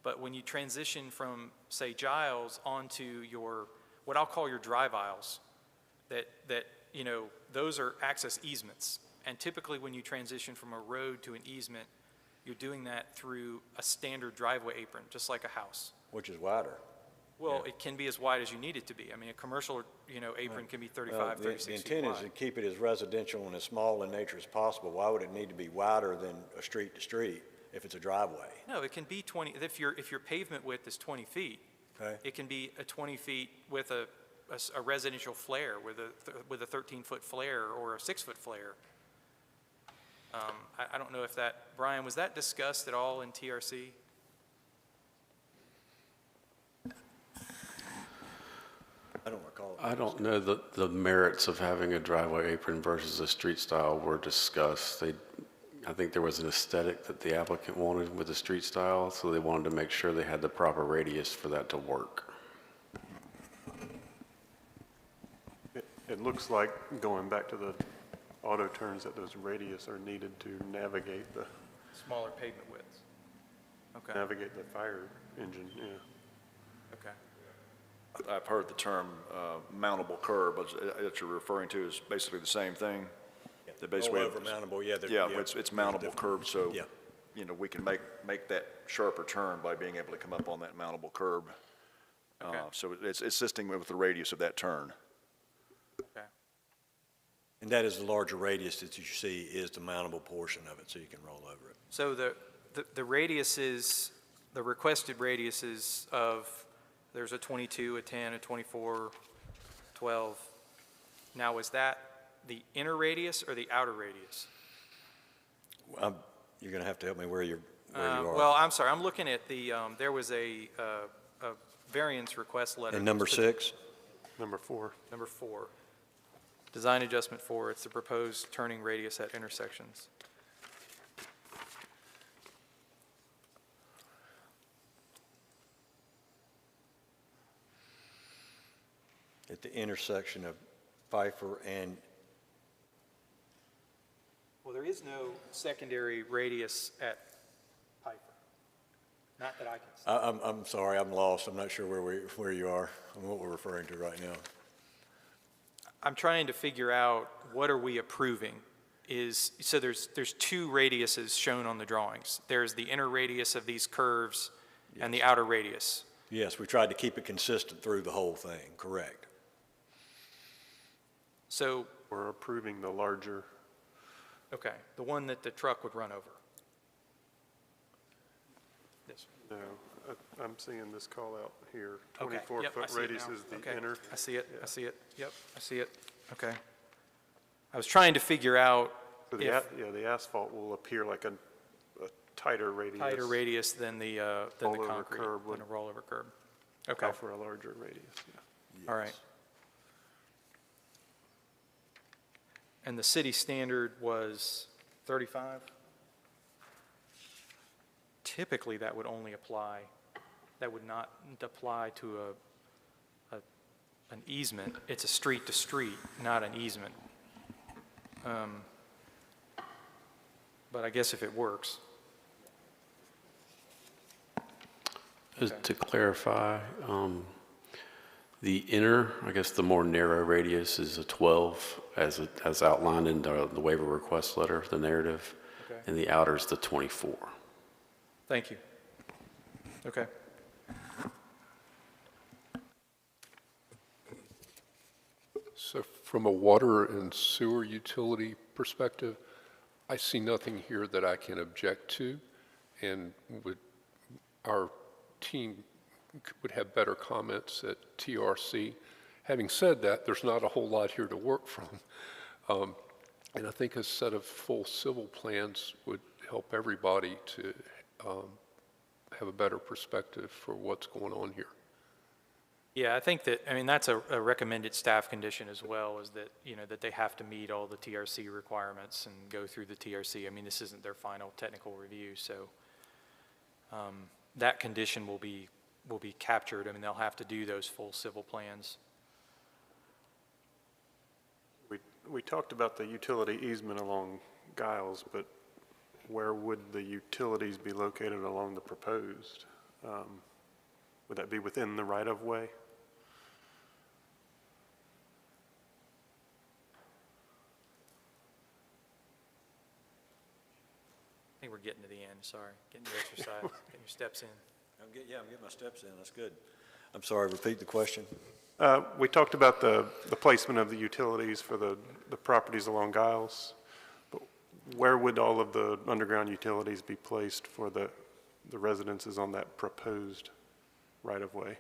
But when you transition from, say, Giles onto your, what I'll call your drive aisles, that you know, those are access easements. And typically when you transition from a road to an easement, you're doing that through a standard driveway apron, just like a house. Which is wider. Well, it can be as wide as you need it to be. I mean, a commercial, you know, apron can be 35, 36 feet The intent is to wide. keep it as residential and as small in nature as possible. Why would it need to be wider than a street to street if it's a driveway? No, it can be 20, if your pavement width is 20 feet, Okay? it can be a 20 feet with a residential flare, with a 13-foot flare or a 6-foot flare. I don't know if that, Brian, was that discussed at all in TRC? I don't recall. I don't know that the merits of having a driveway apron versus a street style were discussed. I think there was an aesthetic that the applicant wanted with the street style, so they wanted to make sure they had the proper radius for that to work. It looks like, going back to the auto turns, that those radius are needed to navigate the Smaller pavement widths. Okay, fire engine, yeah. okay. I've heard the term mountable curb, that you're referring to is basically the same thing. That basically, Rollover mountable, yeah. yeah, it's mountable curb, so, Yeah. you know, we can make that sharper turn by being able to come up on that mountable curb. Okay. So it's assisting with the radius of that turn. Okay. And that is the larger radius that you see is the mountable portion of it, so you can roll over it. So the radius is, the requested radius is of, there's a 22, a 10, a 24, 12. Now, is that the inner radius or the outer radius? You're going to have to help me where you are. Well, I'm sorry, I'm looking at the, there was a variance request letter. And number 6? Number 4. Number 4. Design adjustment 4, it's the proposed turning radius at intersections. At the intersection of Pfeiffer and, Well, there is no secondary radius at Pfeiffer, not that I can see. I'm sorry, I'm lost. I'm not sure where you are and what we're referring to right now. I'm trying to figure out what are we approving so there's 2 radiuses shown on the drawings. There's the inner radius of these curves and the outer radius. Yes, we tried to keep it consistent through the whole thing, correct. So, We're approving the larger, okay, the one that the truck would run over. This one. no, I'm seeing this call out here. Okay, yep, I 24-foot see it radius now. is the Okay, inner. I see it, Yeah. I see it, yep, I see it, okay. I was trying to figure out So if the asphalt will appear like a tighter radius. tighter radius than the Rollover concrete, curb than a would rollover curb. Okay, Allow for a larger radius, yeah. all right. And the city standard was 35? Typically, that would only apply, that would not apply to an easement. It's a street to street, not an easement. But I guess if it works. Just Okay. to clarify, the inner, I guess the more narrow radius is a 12, as outlined in the waiver request letter, the narrative. Okay. and the outer's the 24. Thank you. Okay. So from a water and sewer utility perspective, I see nothing here that I can object to, and our team would have better comments at TRC. Having said that, there's not a whole lot here to work from. And I think a set of full civil plans would help everybody to have a better perspective for what's going on here. Yeah, I think that, I mean, that's a recommended staff condition as well, is that, you know, that they have to meet all the TRC requirements and go through the TRC. I mean, this isn't their final technical review, so that condition will be captured. I mean, they'll have to do those full civil plans. We talked about the utility easement along Giles, but where would the utilities be located along the proposed? Would that be within the right-of-way? I think we're getting to the end, sorry. Getting your exercise, getting your steps in. I'm getting my steps in, that's good. I'm sorry, repeat the question. We talked about the placement of the utilities for the properties along Giles, but where would all of the underground utilities be placed for the residences on that proposed right-of-way?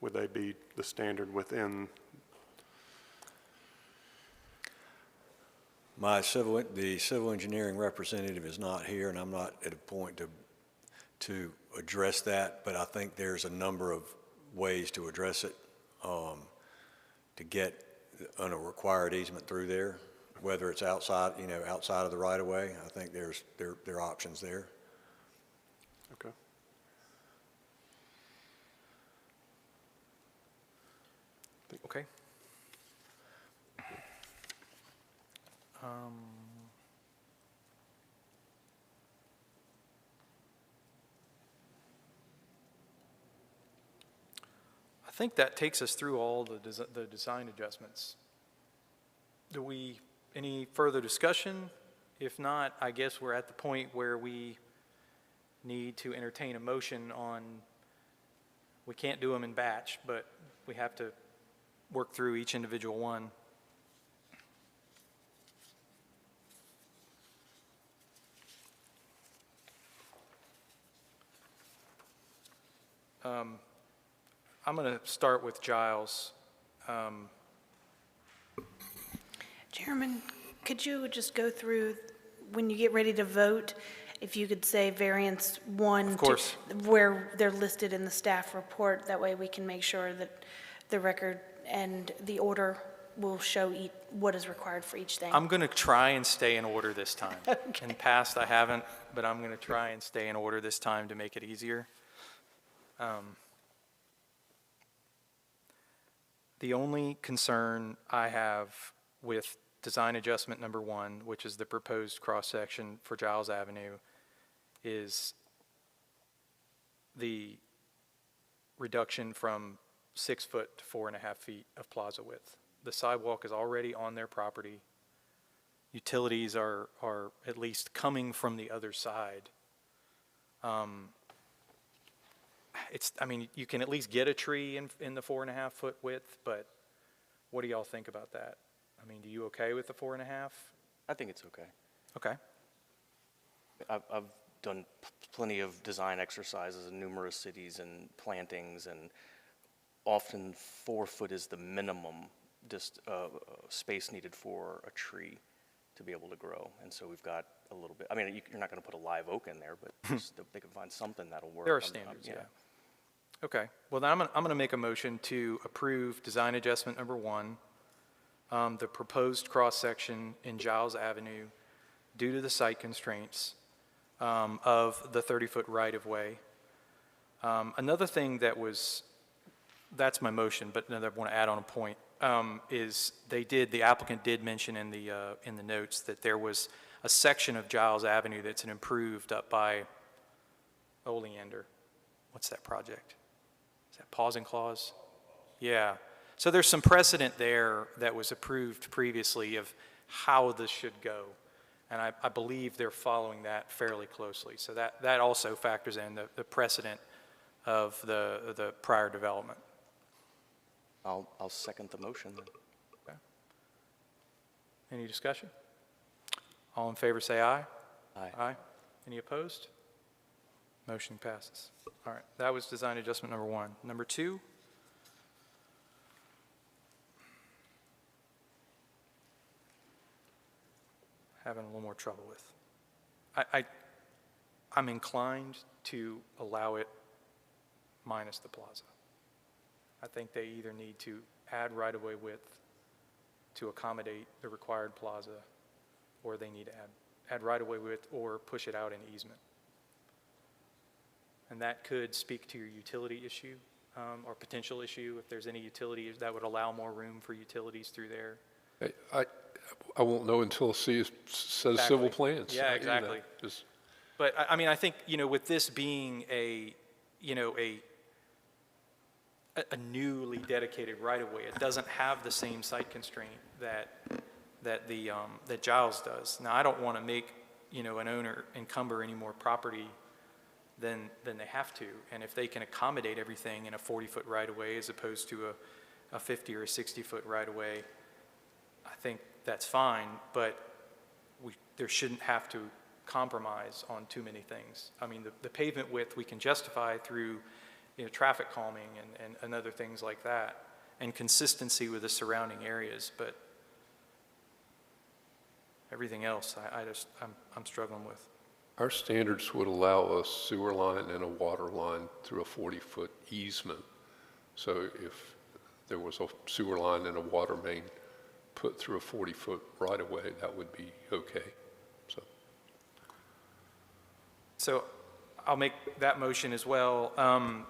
Would they be the standard within? The civil engineering representative is not here, and I'm not at a point to address that, but I think there's a number of ways to address it, to get a required easement through there, whether it's outside, outside of the right-of-way. I think there are options there. Okay. Okay. I think that takes us through all the design adjustments. Any further discussion? If not, I guess we're at the point where we need to entertain a motion on, we can't do them in batch, but we have to work through each individual one. I'm going to start with Giles. Chairman, could you just go through, when you get ready to vote, if you could say variance 1. Of course. Where they're listed in the staff report, that way we can make sure that the record and the order will show what is required for each thing. I'm going to try and stay in order this time. Okay. In the past, I haven't, but I'm going to try and stay in order this time to make it easier. The only concern I have with design adjustment number 1, which is the proposed cross-section for Giles Avenue, is the reduction from 6 foot to 4.5 feet of plaza width. The sidewalk is already on their property. Utilities are at least coming from the other side. I mean, you can at least get a tree in the 4.5 foot width, but what do y'all think about that? I mean, do you okay with the 4.5? I think it's okay. Okay. I've done plenty of design exercises in numerous cities and plantings, and often 4 foot is the minimum space needed for a tree to be able to grow. And so we've got a little bit, I mean, you're not going to put a live oak in there, but they can find something that'll work. There are standards, yeah. Okay. Well, then I'm going to make a motion to approve design adjustment number 1, the proposed cross-section in Giles Avenue due to the site constraints of the 30-foot right-of-way. Another thing that's my motion, but another I want to add on a point, is the applicant did mention in the notes that there was a section of Giles Avenue that's an improved up by Oleander. What's that project? Is that Pausing Clause? Yeah. So there's some precedent there that was approved previously of how this should go. And I believe they're following that fairly closely. So that also factors in the precedent of the prior development. I'll second the motion then. Any discussion? All in favor, say aye. Aye. Aye. Any opposed? Motion passes. All right, that was design adjustment number 1. Number 2? Having a little more trouble with. I'm inclined to allow it minus the plaza. I think they either need to add right-of-way width to accommodate the required plaza, or they need to add right-of-way width or push it out in easement. And that could speak to your utility issue, or potential issue, if there's any utilities that would allow more room for utilities through there. I won't know until see it says civil Exactly. plans. Yeah, exactly. Just But I mean, I think, with this being a newly dedicated right-of-way, it doesn't have the same site constraint that Giles does. Now, I don't want to make, an owner encumber any more property than they have to. And if they can accommodate everything in a 40-foot right-of-way as opposed to a 50 or a 60-foot right-of-way, I think that's fine, but there shouldn't have to compromise on too many things. I mean, the pavement width we can justify through, traffic calming and other things like that, and consistency with the surrounding areas, but everything else, I'm struggling with. our standards would allow a sewer line and a water line through a 40-foot easement. So if there was a sewer line and a water main put through a 40-foot right-of-way, that would be okay. So I'll make that motion as well,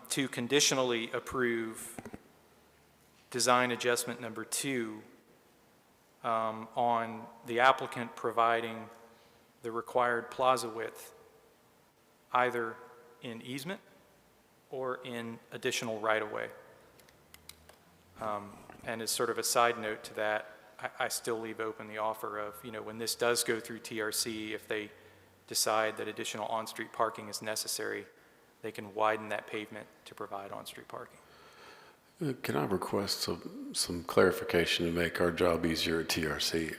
to conditionally approve design adjustment number 2 on the applicant providing the required plaza width, either in easement or in additional right-of-way. And as sort of a side note to that, I still leave open the offer of, when this does go through TRC, if they decide that additional on-street parking is necessary, they can widen that pavement to provide on-street parking. Can I request some clarification to make our job easier at TRC?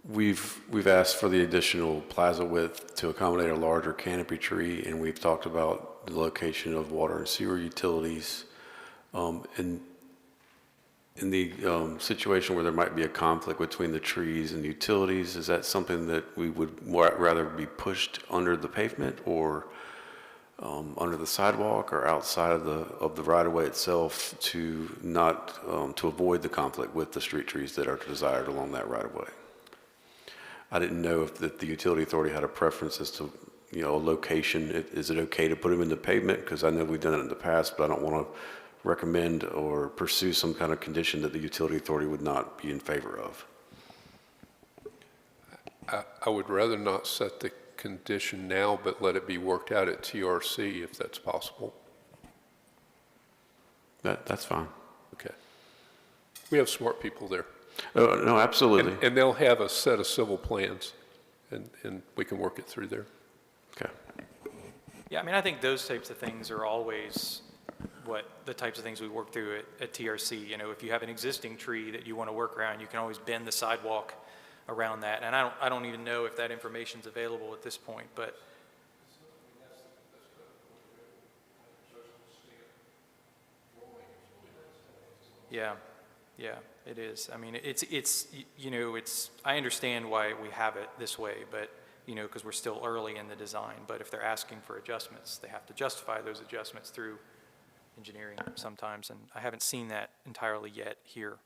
We've asked for the additional plaza width to accommodate a larger canopy tree, and we've talked about the location of water and sewer utilities. In the situation where there might be a conflict between the trees and the utilities, is that something that we would rather be pushed under the pavement, or under the sidewalk, or outside of the right-of-way itself to not to avoid the conflict with the street trees that are desired along that right-of-way? I didn't know if the utility authority had a preference as to a location. Is it okay to put them in the pavement? Because I know we've done it in the past, but I don't want to recommend or pursue some kind of condition that the utility authority would not be in favor of. I would rather not set the condition now, but let it be worked out at TRC if that's possible. That's fine. Okay. We have smart people there. Oh, no, absolutely. And they'll have a set of civil plans, and we can work it through there. Okay. Yeah, I mean, I think those types of things are always the types of things we work through at TRC. If you have an existing tree that you want to work around, you can always bend the sidewalk around that. And I don't even know if that information's available at this point, but. Yeah, it is. I mean, it's, I understand why we have it this way, but, because we're still early in the design. But if they're asking for adjustments, they have to justify those adjustments through engineering sometimes, and I haven't seen that entirely yet here.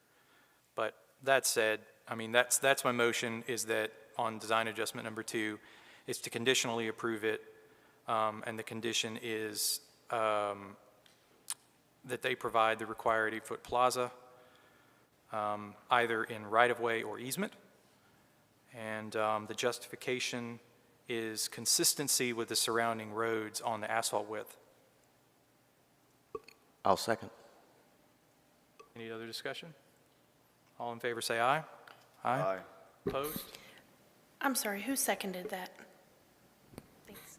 But that said, I mean, that's my motion, is that on design adjustment number 2, is to conditionally approve it, and the condition is that they provide the required 8-foot plaza, either in right-of-way or easement, and the justification is consistency with the surrounding roads on the asphalt width. I'll second. Any other discussion? All in favor say aye. Aye. Opposed? I'm sorry, who seconded that? Thanks.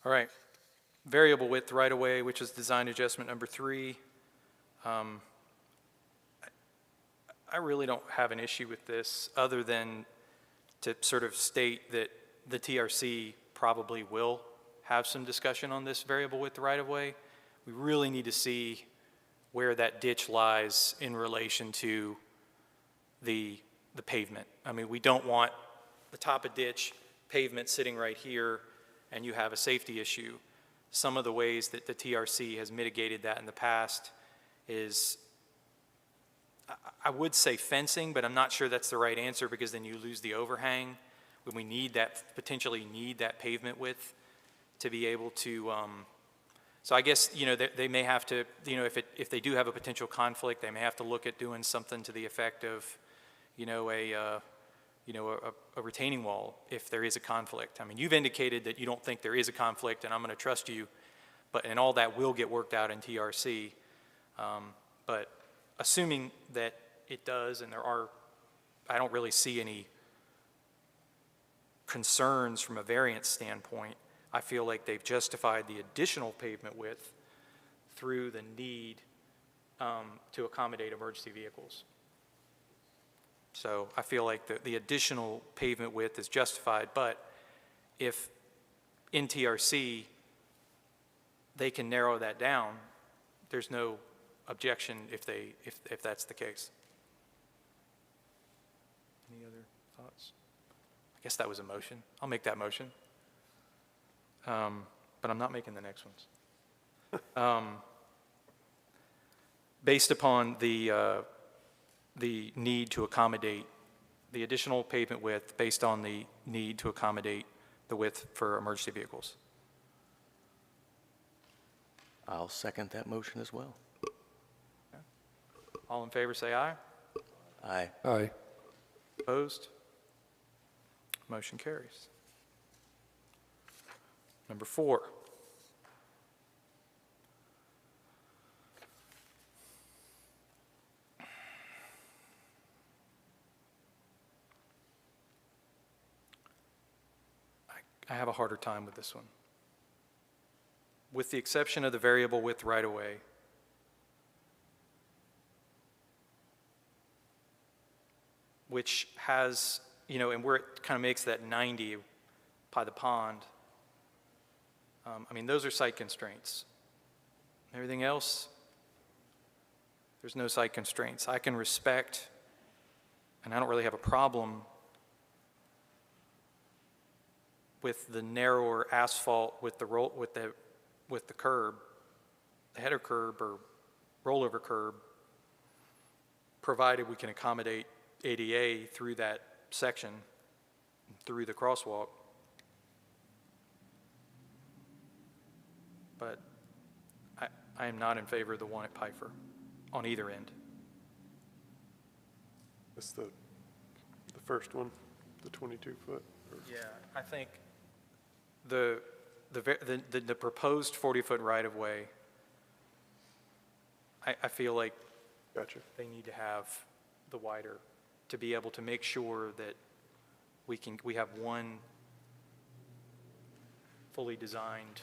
All right. Variable width right-of-way, which is design adjustment number 3. I really don't have an issue with this, other than to sort of state that the TRC probably will have some discussion on this variable width right-of-way. We really need to see where that ditch lies in relation to the pavement. I mean, we don't want the top of ditch pavement sitting right here and you have a safety issue. Some of the ways that the TRC has mitigated that in the past is, I would say fencing, but I'm not sure that's the right answer, because then you lose the overhang when we need that, potentially need that pavement width to be able to, so I guess, you know, they may have to, you know, if they do have a potential conflict, they may have to look at doing something to the effect of, you know, a retaining wall if there is a conflict. I mean, you've indicated that you don't think there is a conflict, and I'm going to trust you, and all that will get worked out in TRC. But assuming that it does, and I don't really see any concerns from a variance standpoint, I feel like they've justified the additional pavement width through the need to accommodate emergency vehicles. So I feel like the additional pavement width is justified, but if in TRC they can narrow that down, there's no objection if that's the case. Any other thoughts? I guess that was a motion. I'll make that motion. But I'm not making the next ones. Based upon the need to accommodate the additional pavement width, based on the need to accommodate the width for emergency vehicles. I'll second that motion as well. All in favor, say aye. Aye. Aye. Opposed? Motion carries. Number 4. I have a harder time with this one. With the exception of the variable width right-of-way, which has, you know, and where it kind of makes that 90 by the pond, I mean, those are site constraints. Everything else, there's no site constraints. I can respect, and I don't really have a problem with the narrower asphalt with the curb, the header curb or rollover curb, provided we can accommodate ADA through that section, through the crosswalk. But I am not in favor of the one at Pfeiffer on either end. That's the first one, the 22-foot? Yeah, I think the proposed 40-foot right-of-way, I feel like Gotcha. they need to have the wider, to be able to make sure that we have one fully designed.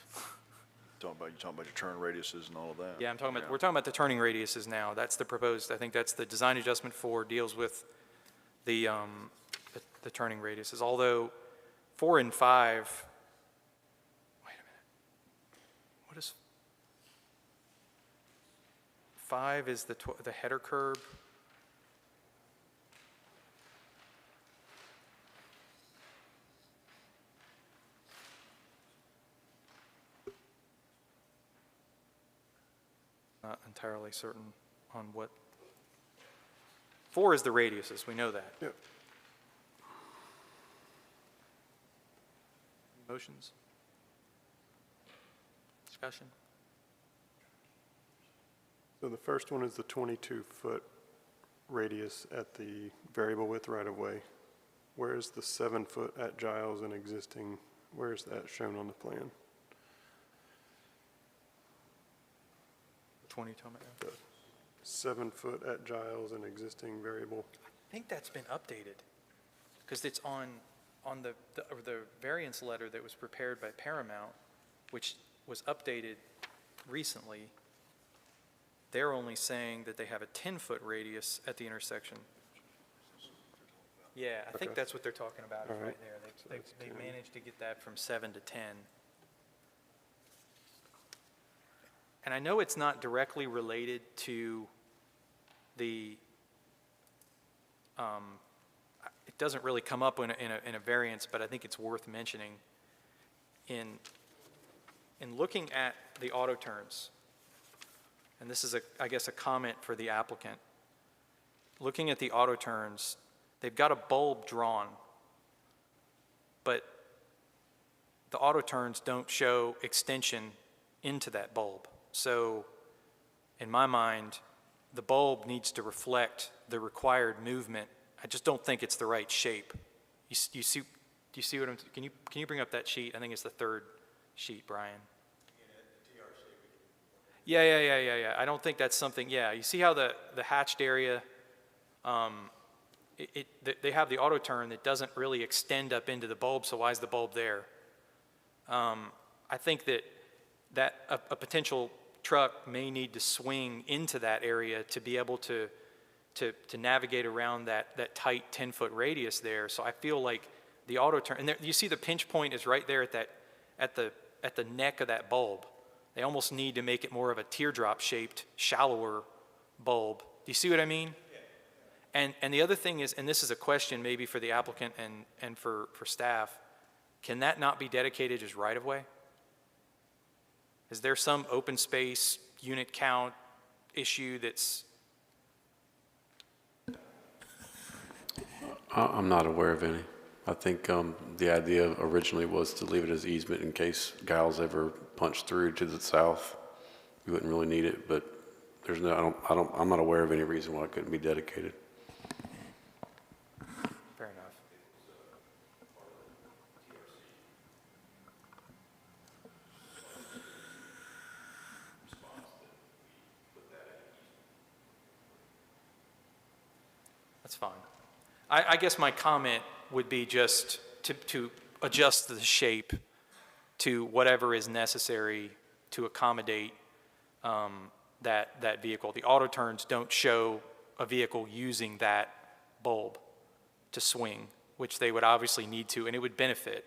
You're talking about your turn radiuses and all of that. Yeah, we're talking about the turning radiuses now. That's the proposed, I think that's the design adjustment 4 deals with the turning radiuses. Although 4 and 5, wait a minute. What is 5 is the header curb? Not entirely certain on what. 4 is the radiuses, we know that. Yep. Motions? Discussion? So the first one is the 22-foot radius at the variable width right-of-way. Where is the 7-foot at Giles and existing? Where is that shown on the plan? 20, tell me. The 7-foot at Giles and existing variable. think that's been updated, because it's on the variance letter that was prepared by Paramount, which was updated recently. They're only saying that they have a 10-foot radius at the intersection. Yeah, I think Okay. that's what they're talking about, is All right. right there. that's They 10. managed to get that from 7 to 10. And I know it's not directly related to the, it doesn't really come up in a variance, but I think it's worth mentioning. In looking at the auto turns, and this is, I guess, a comment for the applicant. Looking at the auto turns, they've got a bulb drawn, but the auto turns don't show extension into that bulb. So in my mind, the bulb needs to reflect the required movement. I just don't think it's the right shape. You see, do you see what I'm, can you bring up that sheet? I think it's the third sheet, Brian. Yeah. I don't think that's something, yeah. You see how the hatched area, they have the auto turn that doesn't really extend up into the bulb, so why is the bulb there? I think that a potential truck may need to swing into that area to be able to navigate around that tight 10-foot radius there. So I feel like the auto turn, and there, you see the pinch point is right there at the neck of that bulb. They almost need to make it more of a teardrop-shaped, shallower bulb. Do you see what I mean? Yeah. And the other thing is, and this is a question maybe for the applicant and for staff, can that not be dedicated as right-of-way? Is there some open space unit count issue that's? I'm not aware of any. I think the idea originally was to leave it as easement in case Giles ever punched through to the south. We wouldn't really need it, but there's no, I'm not aware of any reason why it couldn't be dedicated. Fair enough. That's fine. I guess my comment would be just to adjust the shape to whatever is necessary to accommodate that vehicle. The auto turns don't show a vehicle using that bulb to swing, which they would obviously need to, and it would benefit.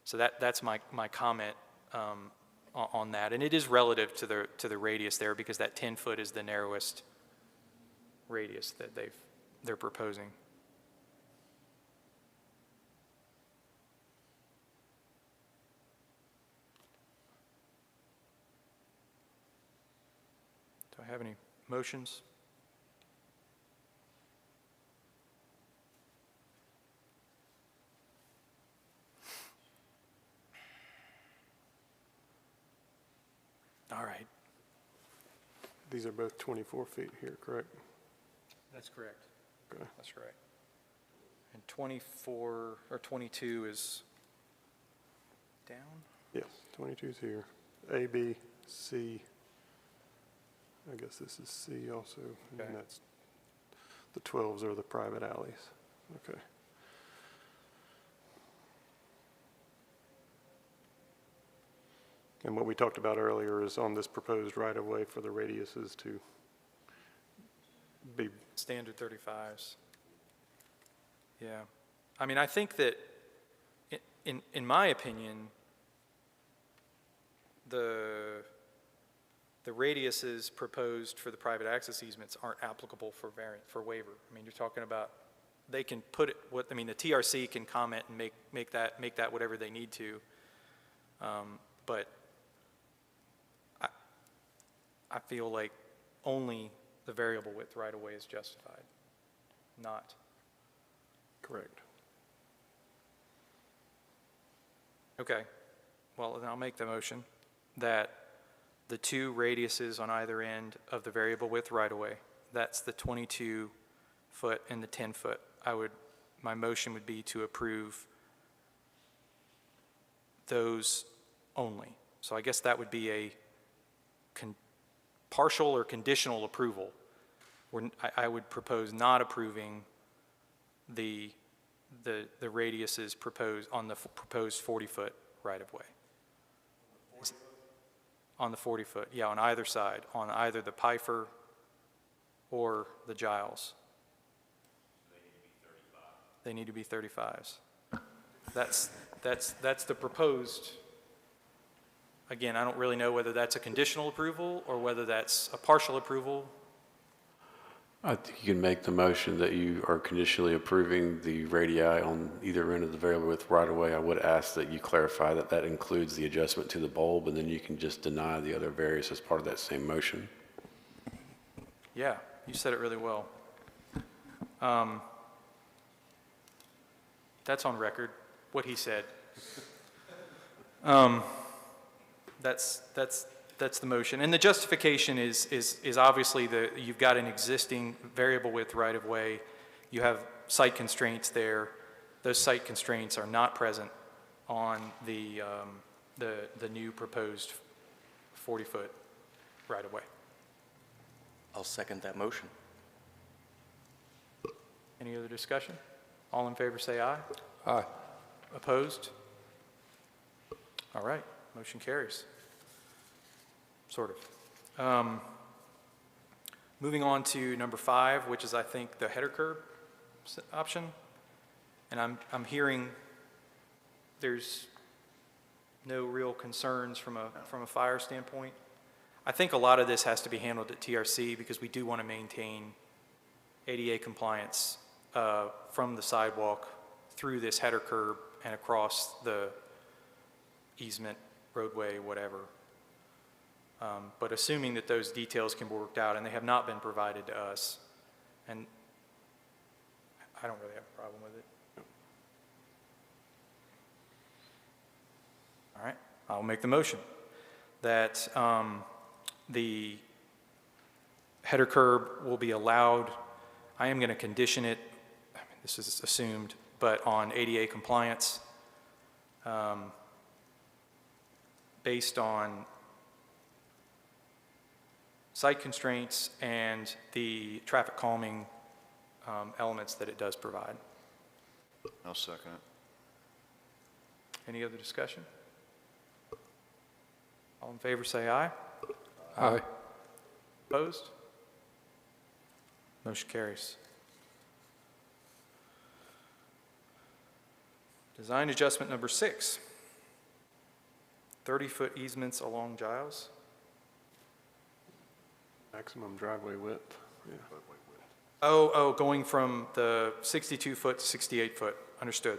So that's my comment on that. And it is relative to the radius there, because that 10-foot is the narrowest radius that they're proposing. Do I have any motions? All right. These are both 24 feet here, correct? That's correct. Okay. That's right. And 24, or 22 is down? Yes, 22's here. A, B, C. I guess this is C also, and Okay. then that's, the 12s are the private alleys. Okay. And what we talked about earlier is on this proposed right-of-way for the radiuses to be, Standard 35s. Yeah. I mean, I think that, in my opinion, the radiuses proposed for the private access easements aren't applicable for waiver. I mean, you're talking about, they can put it, the TRC can comment and make that whatever they need to. But I feel like only the variable width right-of-way is justified, not. correct. Okay. Well, then I'll make the motion that the two radiuses on either end of the variable width right-of-way, that's the 22-foot and the 10-foot, my motion would be to approve those only. So I guess that would be a partial or conditional approval. I would propose not approving the radius is proposed, on the proposed 40-foot right-of-way. On the 40-foot, yeah, on either side, on either the Pfeiffer or the Giles. They need to be 35s. That's the proposed. Again, I don't really know whether that's a conditional approval or whether that's a partial approval. I think you can make the motion that you are conditionally approving the radii on either end of the variable width right-of-way. I would ask that you clarify that that includes the adjustment to the bulb, and then you can just deny the other various as part of that same motion. Yeah, you said it really well. That's on record, what he said. That's the motion. And the justification is obviously you've got an existing variable width right-of-way. You have site constraints there. Those site constraints are not present on the new proposed 40-foot right-of-way. I'll second that motion. Any other discussion? All in favor say aye. Aye. Opposed? All right, motion carries. Sort of. Moving on to number 5, which is, I think, the header curb option. And I'm hearing there's no real concerns from a fire standpoint. I think a lot of this has to be handled at TRC because we do want to maintain ADA compliance from the sidewalk through this header curb and across the easement, roadway, whatever. But assuming that those details can be worked out, and they have not been provided to us, and I don't really have a problem with it. All right, I'll make the motion that the header curb will be allowed. I am going to condition it, I mean, this is assumed, but on ADA compliance based on site constraints and the traffic calming elements that it does provide. I'll second it. Any other discussion? All in favor say aye. Aye. Opposed? Motion carries. Design adjustment number 6, 30-foot easements along Giles. Maximum driveway width, yeah. Oh, going from the 62-foot to 68-foot, understood.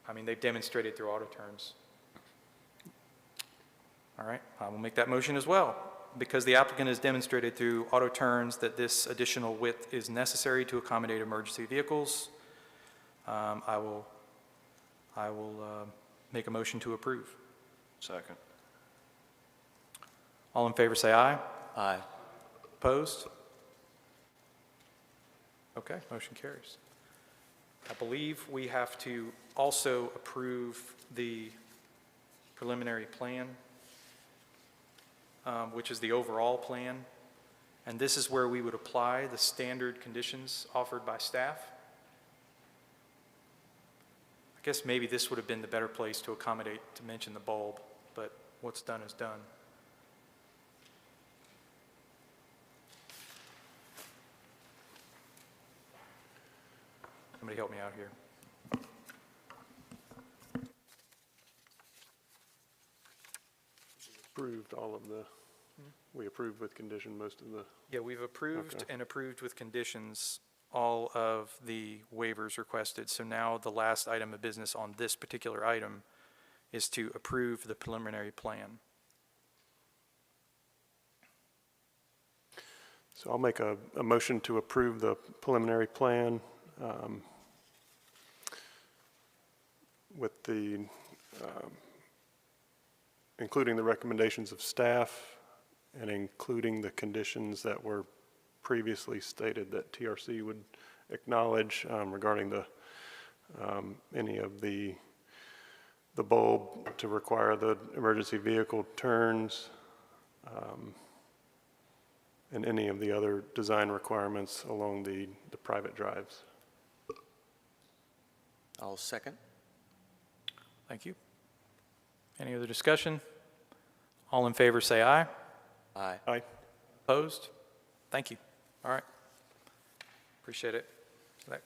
I mean, they've demonstrated through auto turns. All right, I will make that motion as well. Because the applicant has demonstrated through auto turns that this additional width is necessary to accommodate emergency vehicles, I will make a motion to approve. Second. All in favor say aye. Aye. Opposed? Okay, motion carries. I believe we have to also approve the preliminary plan, which is the overall plan. And this is where we would apply the standard conditions offered by staff. I guess maybe this would have been the better place to accommodate, to mention the bulb, but what's done is done. Somebody help me out here. Approved all of the, we approved with condition most of the, Yeah, we've approved Okay. and approved with conditions all of the waivers requested. So now the last item of business on this particular item is to approve the preliminary plan. so I'll make a motion to approve the preliminary plan with the, including the recommendations of staff and including the conditions that were previously stated that TRC would acknowledge regarding the, any of the bulb to require the emergency vehicle turns, and any of the other design requirements along the private drives. I'll second. Thank you. Any other discussion? All in favor, say aye. Aye. Aye. Opposed? Thank you. All right. Appreciate it. That-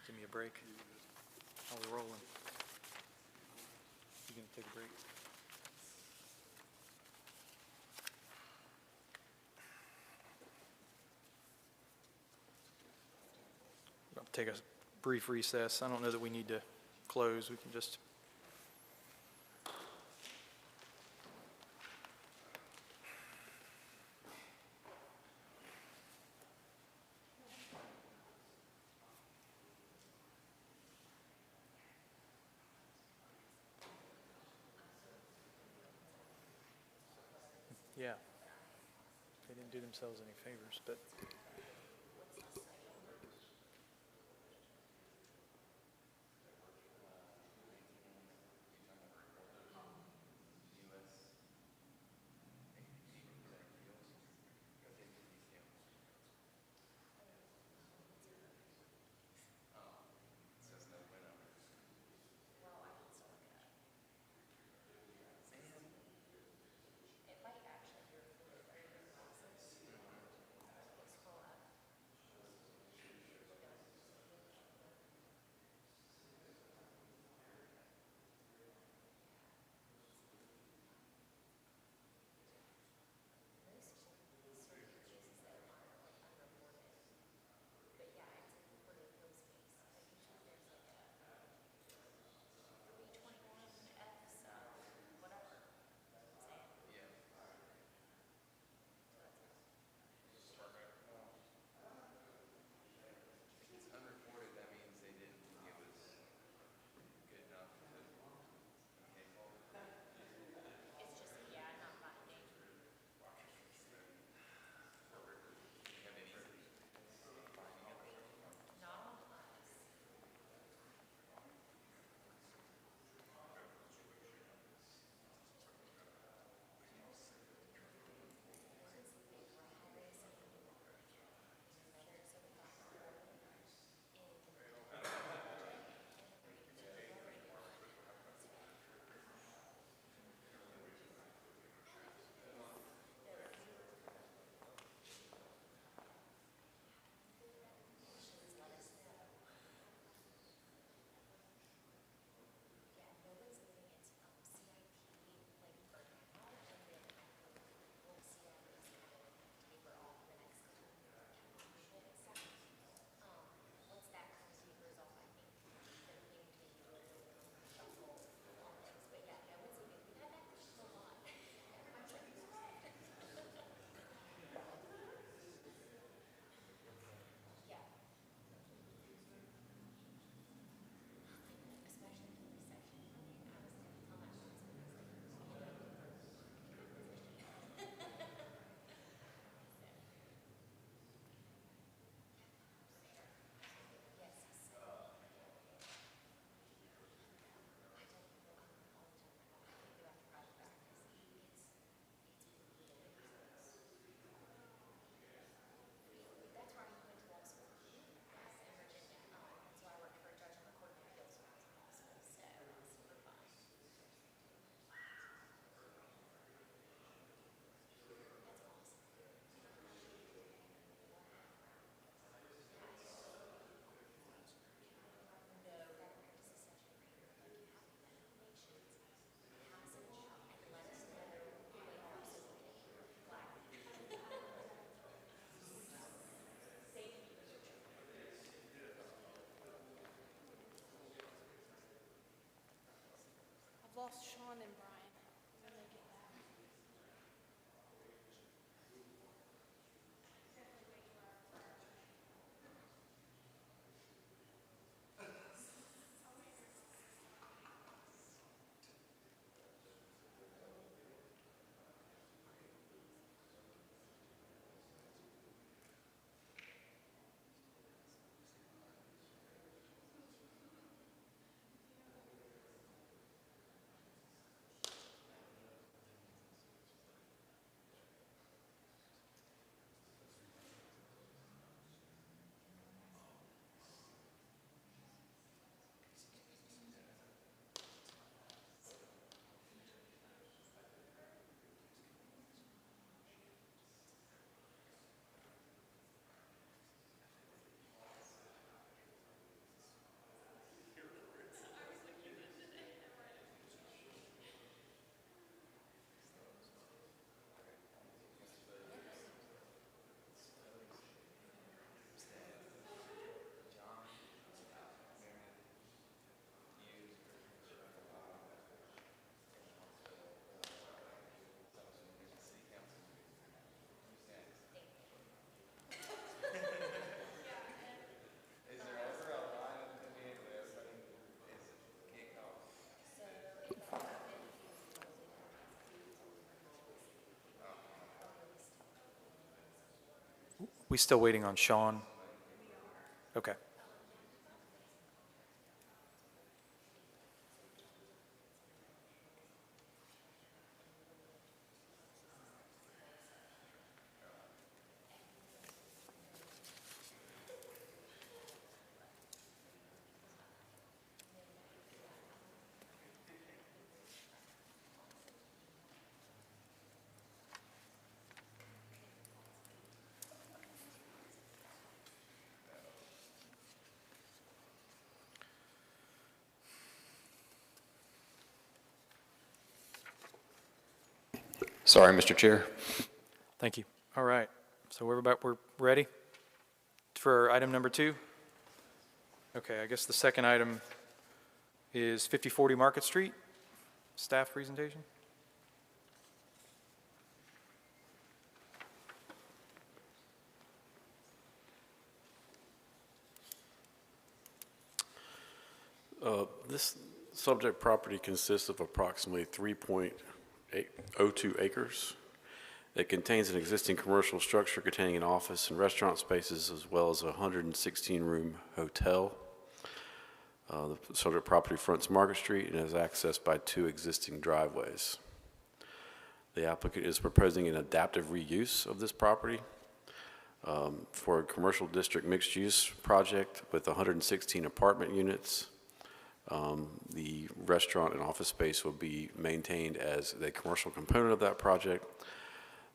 Give me a break. How we rolling? You gonna take a break? I'll take a brief recess. I don't know that we need to close. We can just. Yeah. They didn't do themselves any favors, but. I've lost Sean and Brian. When they get back. we still waiting on Sean? Okay. Sorry, Mr. Chair. Thank you. All right, so we're ready for item number 2? Okay, I guess the second item is 5040 Market Street, staff presentation. This subject property consists of approximately 3.02 acres. It contains an existing commercial structure containing an office and restaurant spaces, as well as a 116-room hotel. The subject property fronts Market Street and is accessed by 2 existing driveways. The applicant is proposing an adaptive reuse of this property for a commercial district mixed-use project with 116 apartment units. The restaurant and office space will be maintained as the commercial component of that project.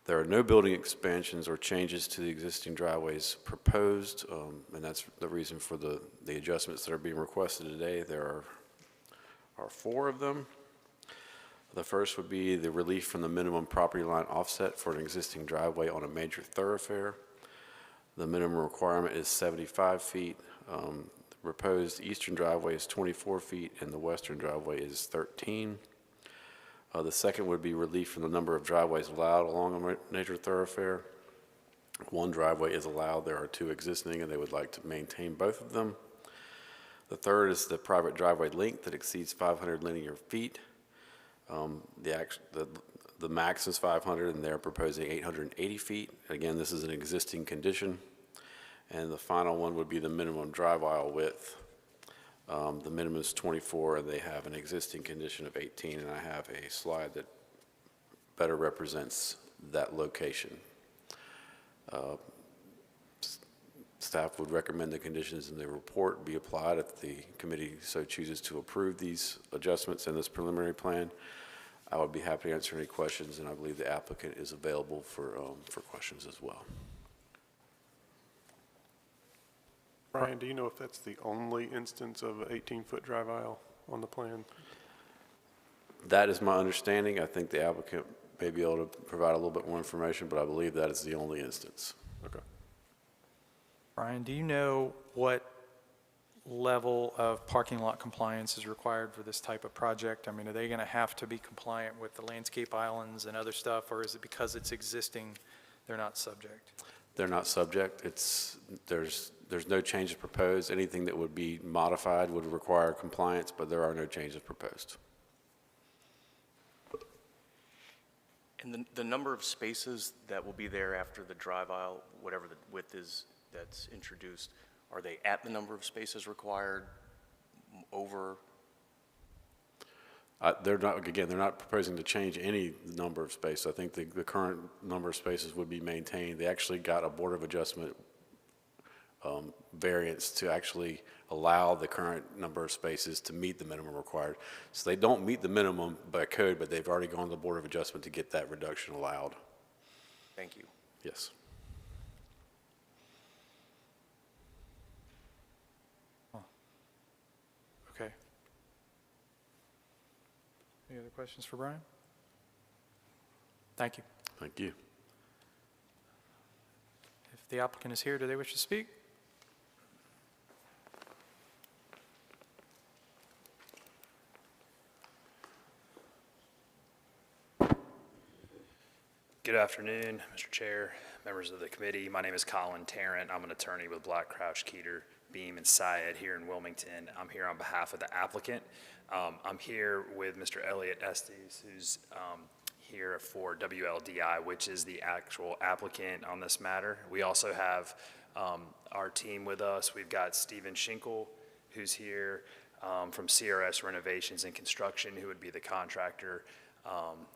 There are no building expansions or changes to the existing driveways proposed, and that's the reason for the adjustments that are being requested today. There are 4 of them. The first would be the relief from the minimum property line offset for an existing driveway on a major thoroughfare. The minimum requirement is 75 feet. The proposed eastern driveway is 24 feet, and the western driveway is 13. The second would be relief from the number of driveways allowed along a major thoroughfare. 1 driveway is allowed. There are 2 existing, and they would like to maintain both of them. The third is the private driveway length that exceeds 500 linear feet. The max is 500, and they're proposing 880 feet. Again, this is an existing condition. And the final one would be the minimum drive aisle width. The minimum is 24, and they have an existing condition of 18, and I have a slide that better represents that location. Staff would recommend the conditions in the report be applied if the committee so chooses to approve these adjustments in this preliminary plan. I would be happy to answer any questions, and I believe the applicant is available for questions as well. Brian, do you know if that's the only instance of an 18-foot drive aisle on the plan? That is my understanding. I think the applicant may be able to provide a little bit more information, but I believe that is the only instance. Okay. Brian, do you know what level of parking lot compliance is required for this type of project? I mean, are they going to have to be compliant with the landscape islands and other stuff, or is it because it's existing, they're not subject? They're not subject. There's no changes proposed. Anything that would be modified would require compliance, but there are no changes proposed. And the number of spaces that will be there after the drive aisle, whatever the width is that's introduced, are they at the number of spaces required, over? They're not proposing to change any number of spaces. I think the current number of spaces would be maintained. They actually got a Board of Adjustment variance to actually allow the current number of spaces to meet the minimum required. So they don't meet the minimum by code, but they've already gone to the Board of Adjustment to get that reduction allowed. Thank you. Yes. Okay. Any other questions for Brian? Thank you. Thank you. If the applicant is here, do they wish to speak? Good afternoon, Mr. Chair, members of the committee. My name is Colin Tarrant. I'm an attorney with Black, Crouch, Keeter, Beam, and Syed here in Wilmington. I'm here on behalf of the applicant. I'm here with Mr. Elliot Estes, who's here for WLDI, which is the actual applicant on this matter. We also have our team with us. We've got Stephen Schinkel, who's here from CRS Renovations and Construction, who would be the contractor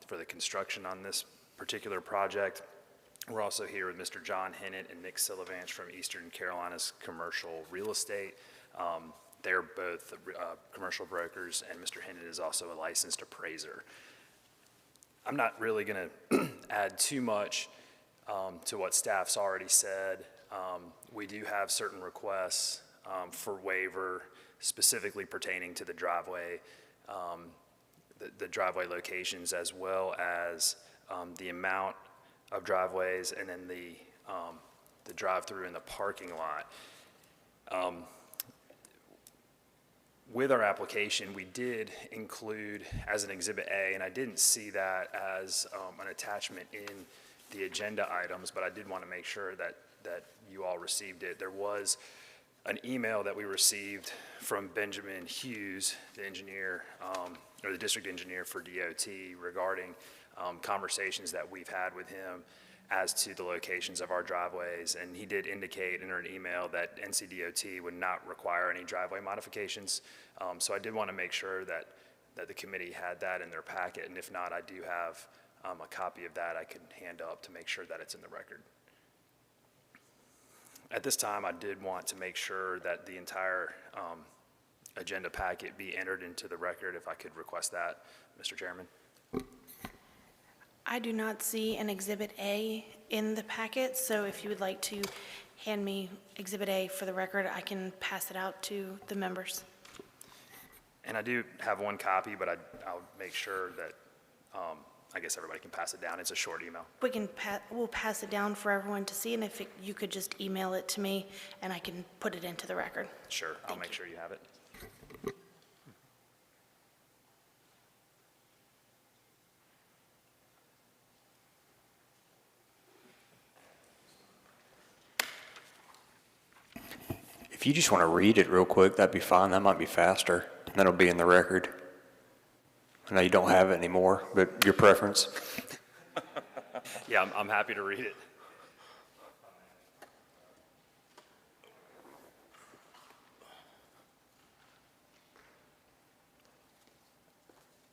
for the construction on this particular project. We're also here with Mr. John Hennett and Nick Silivanch from Eastern Carolina's Commercial Real Estate. They're both commercial brokers, and Mr. Hennett is also a licensed appraiser. I'm not really going to add too much to what staff's already said. We do have certain requests for waiver specifically pertaining to the driveway, the driveway locations, as well as the amount of driveways and then the drive-through in the parking lot. With our application, we did include as an Exhibit A, and I didn't see that as an attachment in the agenda items, but I did want to make sure that you all received it. There was an email that we received from Benjamin Hughes, the engineer, or the district engineer for DOT, regarding conversations that we've had with him as to the locations of our driveways. And he did indicate in an email that NCDOT would not require any driveway modifications. So I did want to make sure that the committee had that in their packet, and if not, I do have a copy of that I could hand up to make sure that it's in the record. At this time, I did want to make sure that the entire agenda packet be entered into the record, if I could request that, Mr. Chairman. I do not see an Exhibit A in the packet, so if you would like to hand me Exhibit A for the record, I can pass it out to the members. And I do have one copy, but I'll make sure that, I guess everybody can pass it down. It's a short email. We'll pass it down for everyone to see, and if you could just email it to me, and I can put it into the record. Sure, I'll make sure you have it. If you just want to read it real quick, that'd be fine. That might be faster. That'll be in the record. I know you don't have it anymore, but your preference. Yeah, I'm happy to read it.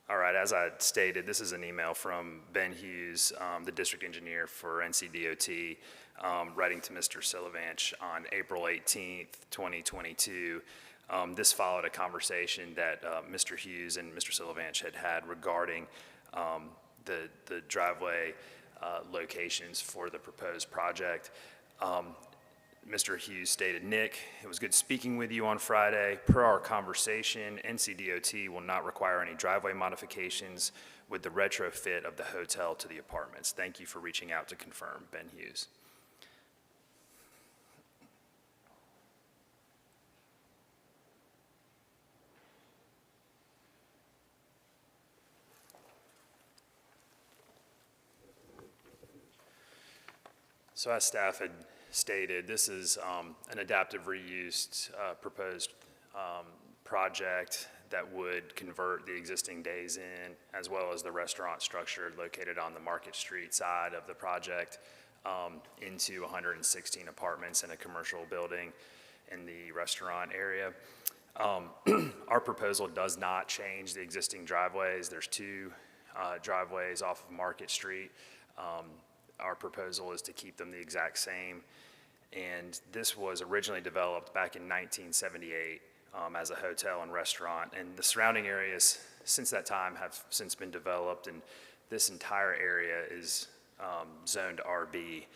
All right, as I stated, this is an email from Ben Hughes, the district engineer for NCDOT, writing to Mr. Silivanch on April 18th, 2022. This followed a conversation that Mr. Hughes and Mr. Silivanch had regarding the driveway locations for the proposed project. Mr. Hughes stated, "Nick, it was good speaking with you on Friday. Per our conversation, NCDOT will not require any driveway modifications with the retrofit of the hotel to the apartments. Thank you for reaching out to confirm, Ben Hughes." So as staff had stated, this is an adaptive reuse proposed project that would convert the existing Days Inn, as well as the restaurant structure located on the Market Street side of the project, into 116 apartments in a commercial building in the restaurant area. Our proposal does not change the existing driveways. There's two driveways off of Market Street. Our proposal is to keep them the exact same. And this was originally developed back in 1978 as a hotel and restaurant. And the surrounding areas since that time have since been developed, and this entire area is zoned RB.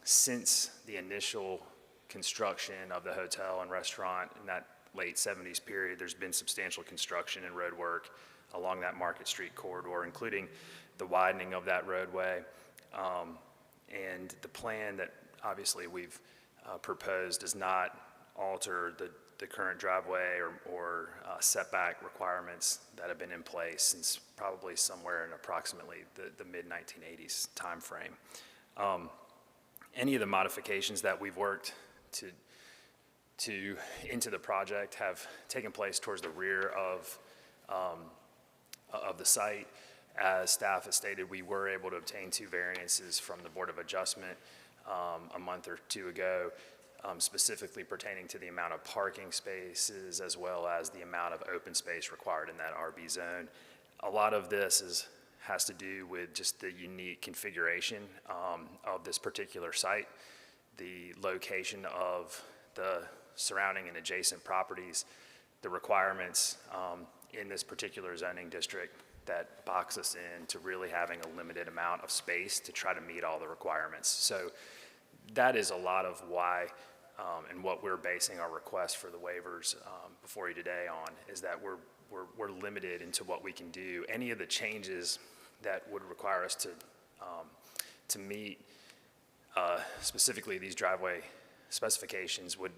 Since the initial construction of the hotel and restaurant in that late 70s period, there's been substantial construction and road work along that Market Street corridor, including the widening of that roadway. And the plan that obviously we've proposed does not alter the current driveway or setback requirements that have been in place since probably somewhere in approximately the mid-1980s timeframe. Any of the modifications that we've worked into the project have taken place towards the rear of the site, As staff has stated, we were able to obtain 2 variances from the Board of Adjustment a month or 2 ago, specifically pertaining to the amount of parking spaces as well as the amount of open space required in that RB zone. A lot of this has to do with just the unique configuration of this particular site, the location of the surrounding and adjacent properties, the requirements in this particular zoning district that box us in to really having a limited amount of space to try to meet all the requirements. So that is a lot of why and what we're basing our request for the waivers before you today on, is that we're limited into what we can do. Any of the changes that would require us to meet specifically these driveway specifications would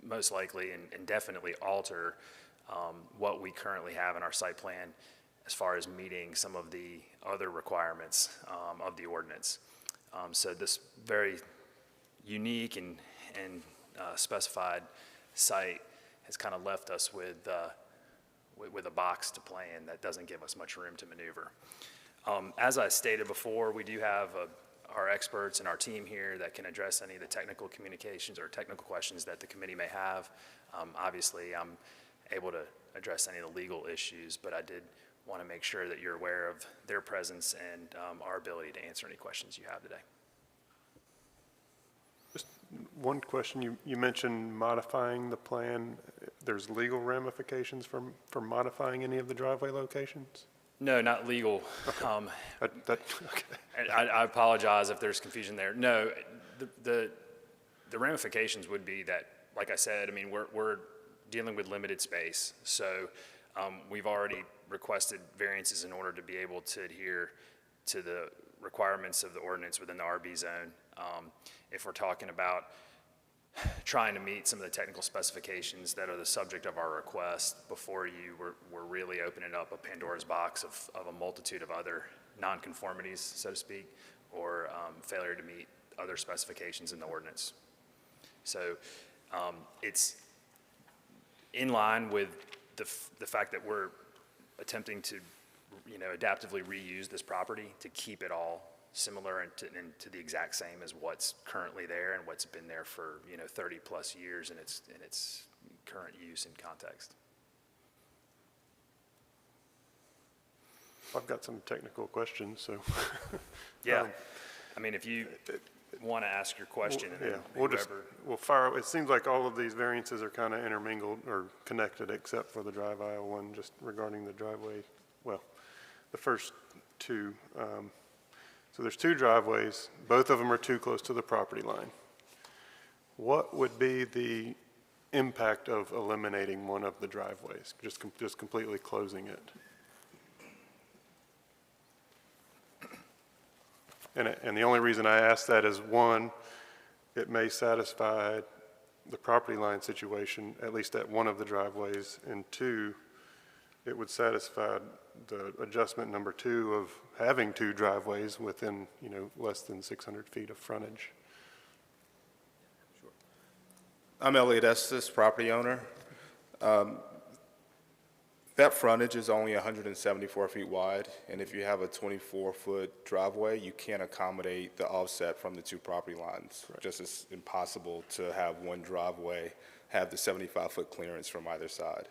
most likely and definitely alter what we currently have in our site plan as far as meeting some of the other requirements of the ordinance. So this very unique and specified site has kind of left us with a box to play in that doesn't give us much room to maneuver. As I stated before, we do have our experts and our team here that can address any of the technical communications or technical questions that the committee may have. Obviously, I'm able to address any of the legal issues, but I did want to make sure that you're aware of their presence and our ability to answer any questions you have today. Just one question, you mentioned modifying the plan. There's legal ramifications for modifying any of the driveway locations? No, not legal. Okay. I apologize if there's confusion there. No, the ramifications would be that, like I said, I mean, we're dealing with limited space. So we've already requested variances in order to be able to adhere to the requirements of the ordinance within the RB zone. If we're talking about trying to meet some of the technical specifications that are the subject of our request before you, we're really opening up a Pandora's box of a multitude of other nonconformities, so to speak, or failure to meet other specifications in the ordinance. So it's in line with the fact that we're attempting to, adaptively reuse this property to keep it all similar and to the exact same as what's currently there and what's been there for 30 plus years in its current use and context. I've got some technical questions, so. Yeah, I mean, if you want to ask your question, and then We'll fire, it seems like all of these variances are kind of intermingled or connected except for the drive aisle one, just regarding the driveway, well, the first two. So there's 2 driveways, both of them are too close to the property line. What would be the impact of eliminating one of the driveways, just completely closing it? And the only reason I ask that is, 1, it may satisfy the property line situation, at least at one of the driveways, and 2, it would satisfy the adjustment number 2 of having 2 driveways within, less than 600 feet of frontage. I'm Elliot Estes, property owner. That frontage is only 174 feet wide, and if you have a 24-foot driveway, you can't accommodate the offset from the 2 property lines. Correct. Just as impossible to have one driveway have the 75-foot clearance from either side.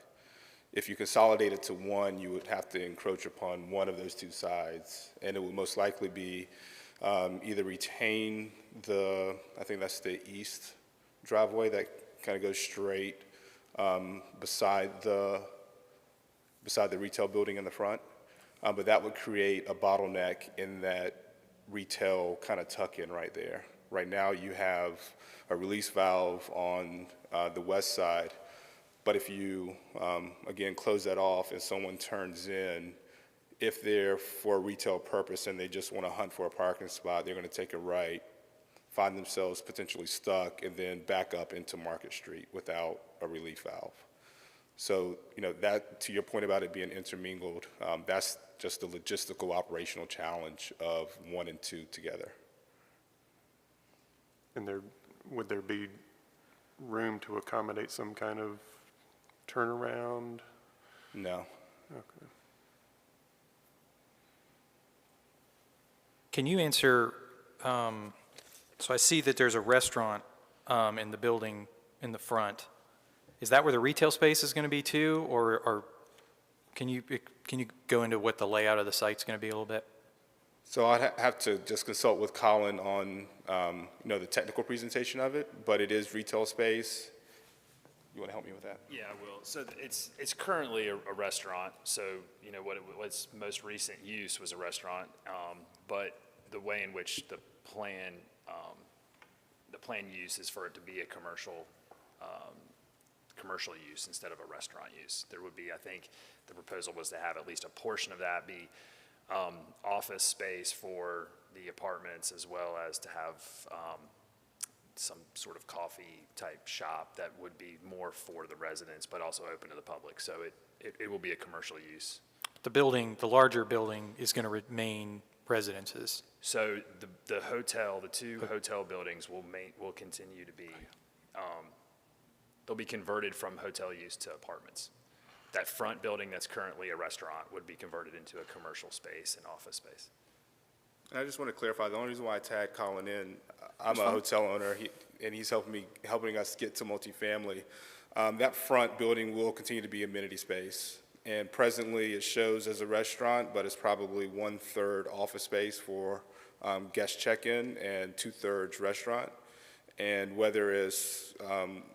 If you consolidate it to one, you would have to encroach upon one of those 2 sides, and it would most likely be either retain I think that's the east driveway that kind of goes straight beside the retail building in the front, but that would create a bottleneck in that retail kind of tuck-in right there. Right now you have a release valve on the west side, but if you, again, close that off and someone turns in, if they're for a retail purpose and they just want to hunt for a parking spot, they're going to take a right, find themselves potentially stuck, and then back up into Market Street without a relief valve. So, that, to your point about it being intermingled, that's just the logistical operational challenge of 1 and 2 together. And would there be room to accommodate some kind of turnaround? No. Okay. Can you answer, so I see that there's a restaurant in the building in the front. Is that where the retail space is going to be too, or can you go into what the layout of the site's going to be a little bit? So I'd have to just consult with Colin on, the technical presentation of it, but it is retail space. You want to help me with that? Yeah, I will. So it's currently a restaurant, so, what's most recent use was a restaurant, but the way in which the plan use is for it to be a commercial use instead of a restaurant use. There would be, I think, the proposal was to have at least a portion of that be office space for the apartments, as well as to have some sort of coffee type shop that would be more for the residents, but also open to the public. So it will be a commercial use. The larger building is going to remain residences. So the two hotel buildings will continue to be, they'll be converted from hotel use to apartments. That front building that's currently a restaurant would be converted into a commercial space and office space. And I just want to clarify, the only reason why I tagged Colin in, I'm a hotel owner, and he's helping us get to multifamily. That front building will continue to be amenity space. And presently, it shows as a restaurant, but it's probably 1/3 office space for guest check-in and 2/3 restaurant. And whether it's,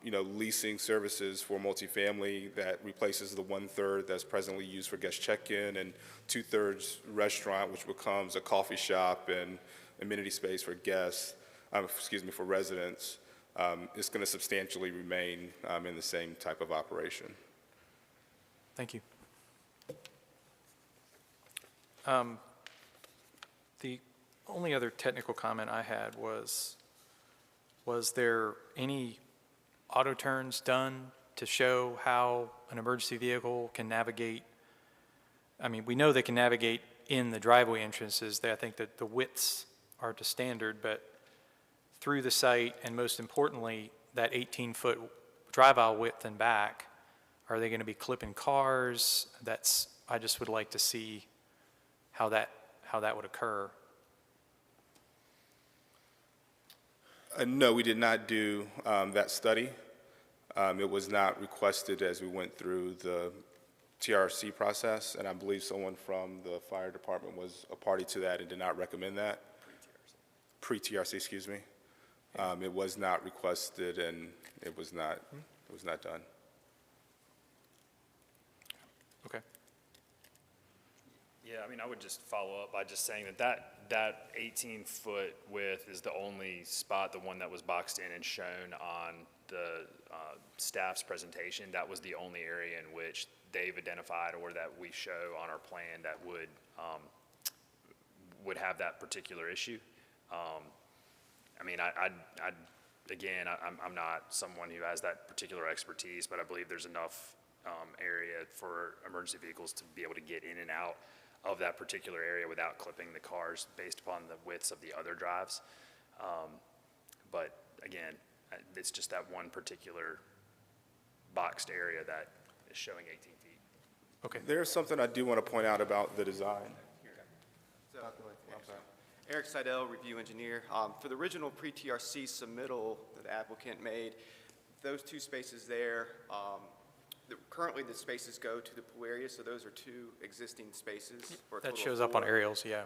leasing services for multifamily that replaces the 1/3 that's presently used for guest check-in, and 2/3 restaurant, which becomes a coffee shop and amenity space for guests, for residents, it's going to substantially remain in the same type of operation. Thank you. The only other technical comment I had was there any auto turns done to show how an emergency vehicle can navigate? I mean, we know they can navigate in the driveway entrances. I think that the widths are to standard, but through the site, and most importantly, that 18-foot drive aisle width and back, are they going to be clipping cars? I just would like to see how that would occur. No, we did not do that study. It was not requested as we went through the TRC process, and I believe someone from the fire department was a party to that and did not recommend that. Pre-TRC, excuse me. It was not requested, and it was not done. Okay. Yeah, I mean, I would just follow up by just saying that 18-foot width is the only spot, the one that was boxed in and shown on the staff's presentation. That was the only area in which they've identified, or that we show on our plan, that would have that particular issue. I mean, I'm not someone who has that particular expertise, but I believe there's enough area for emergency vehicles to be able to get in and out of that particular area without clipping the cars based upon the widths of the other drives. But again, it's just that one particular boxed area that is showing 18 feet. Okay. There's something I do want to point out about the design. Eric Seidel, review engineer. For the original pre-TRC submittal that the applicant made, those two spaces there, currently the spaces go to the pool area, so those are two existing spaces. For a That total of shows up on 4. aerials, yeah.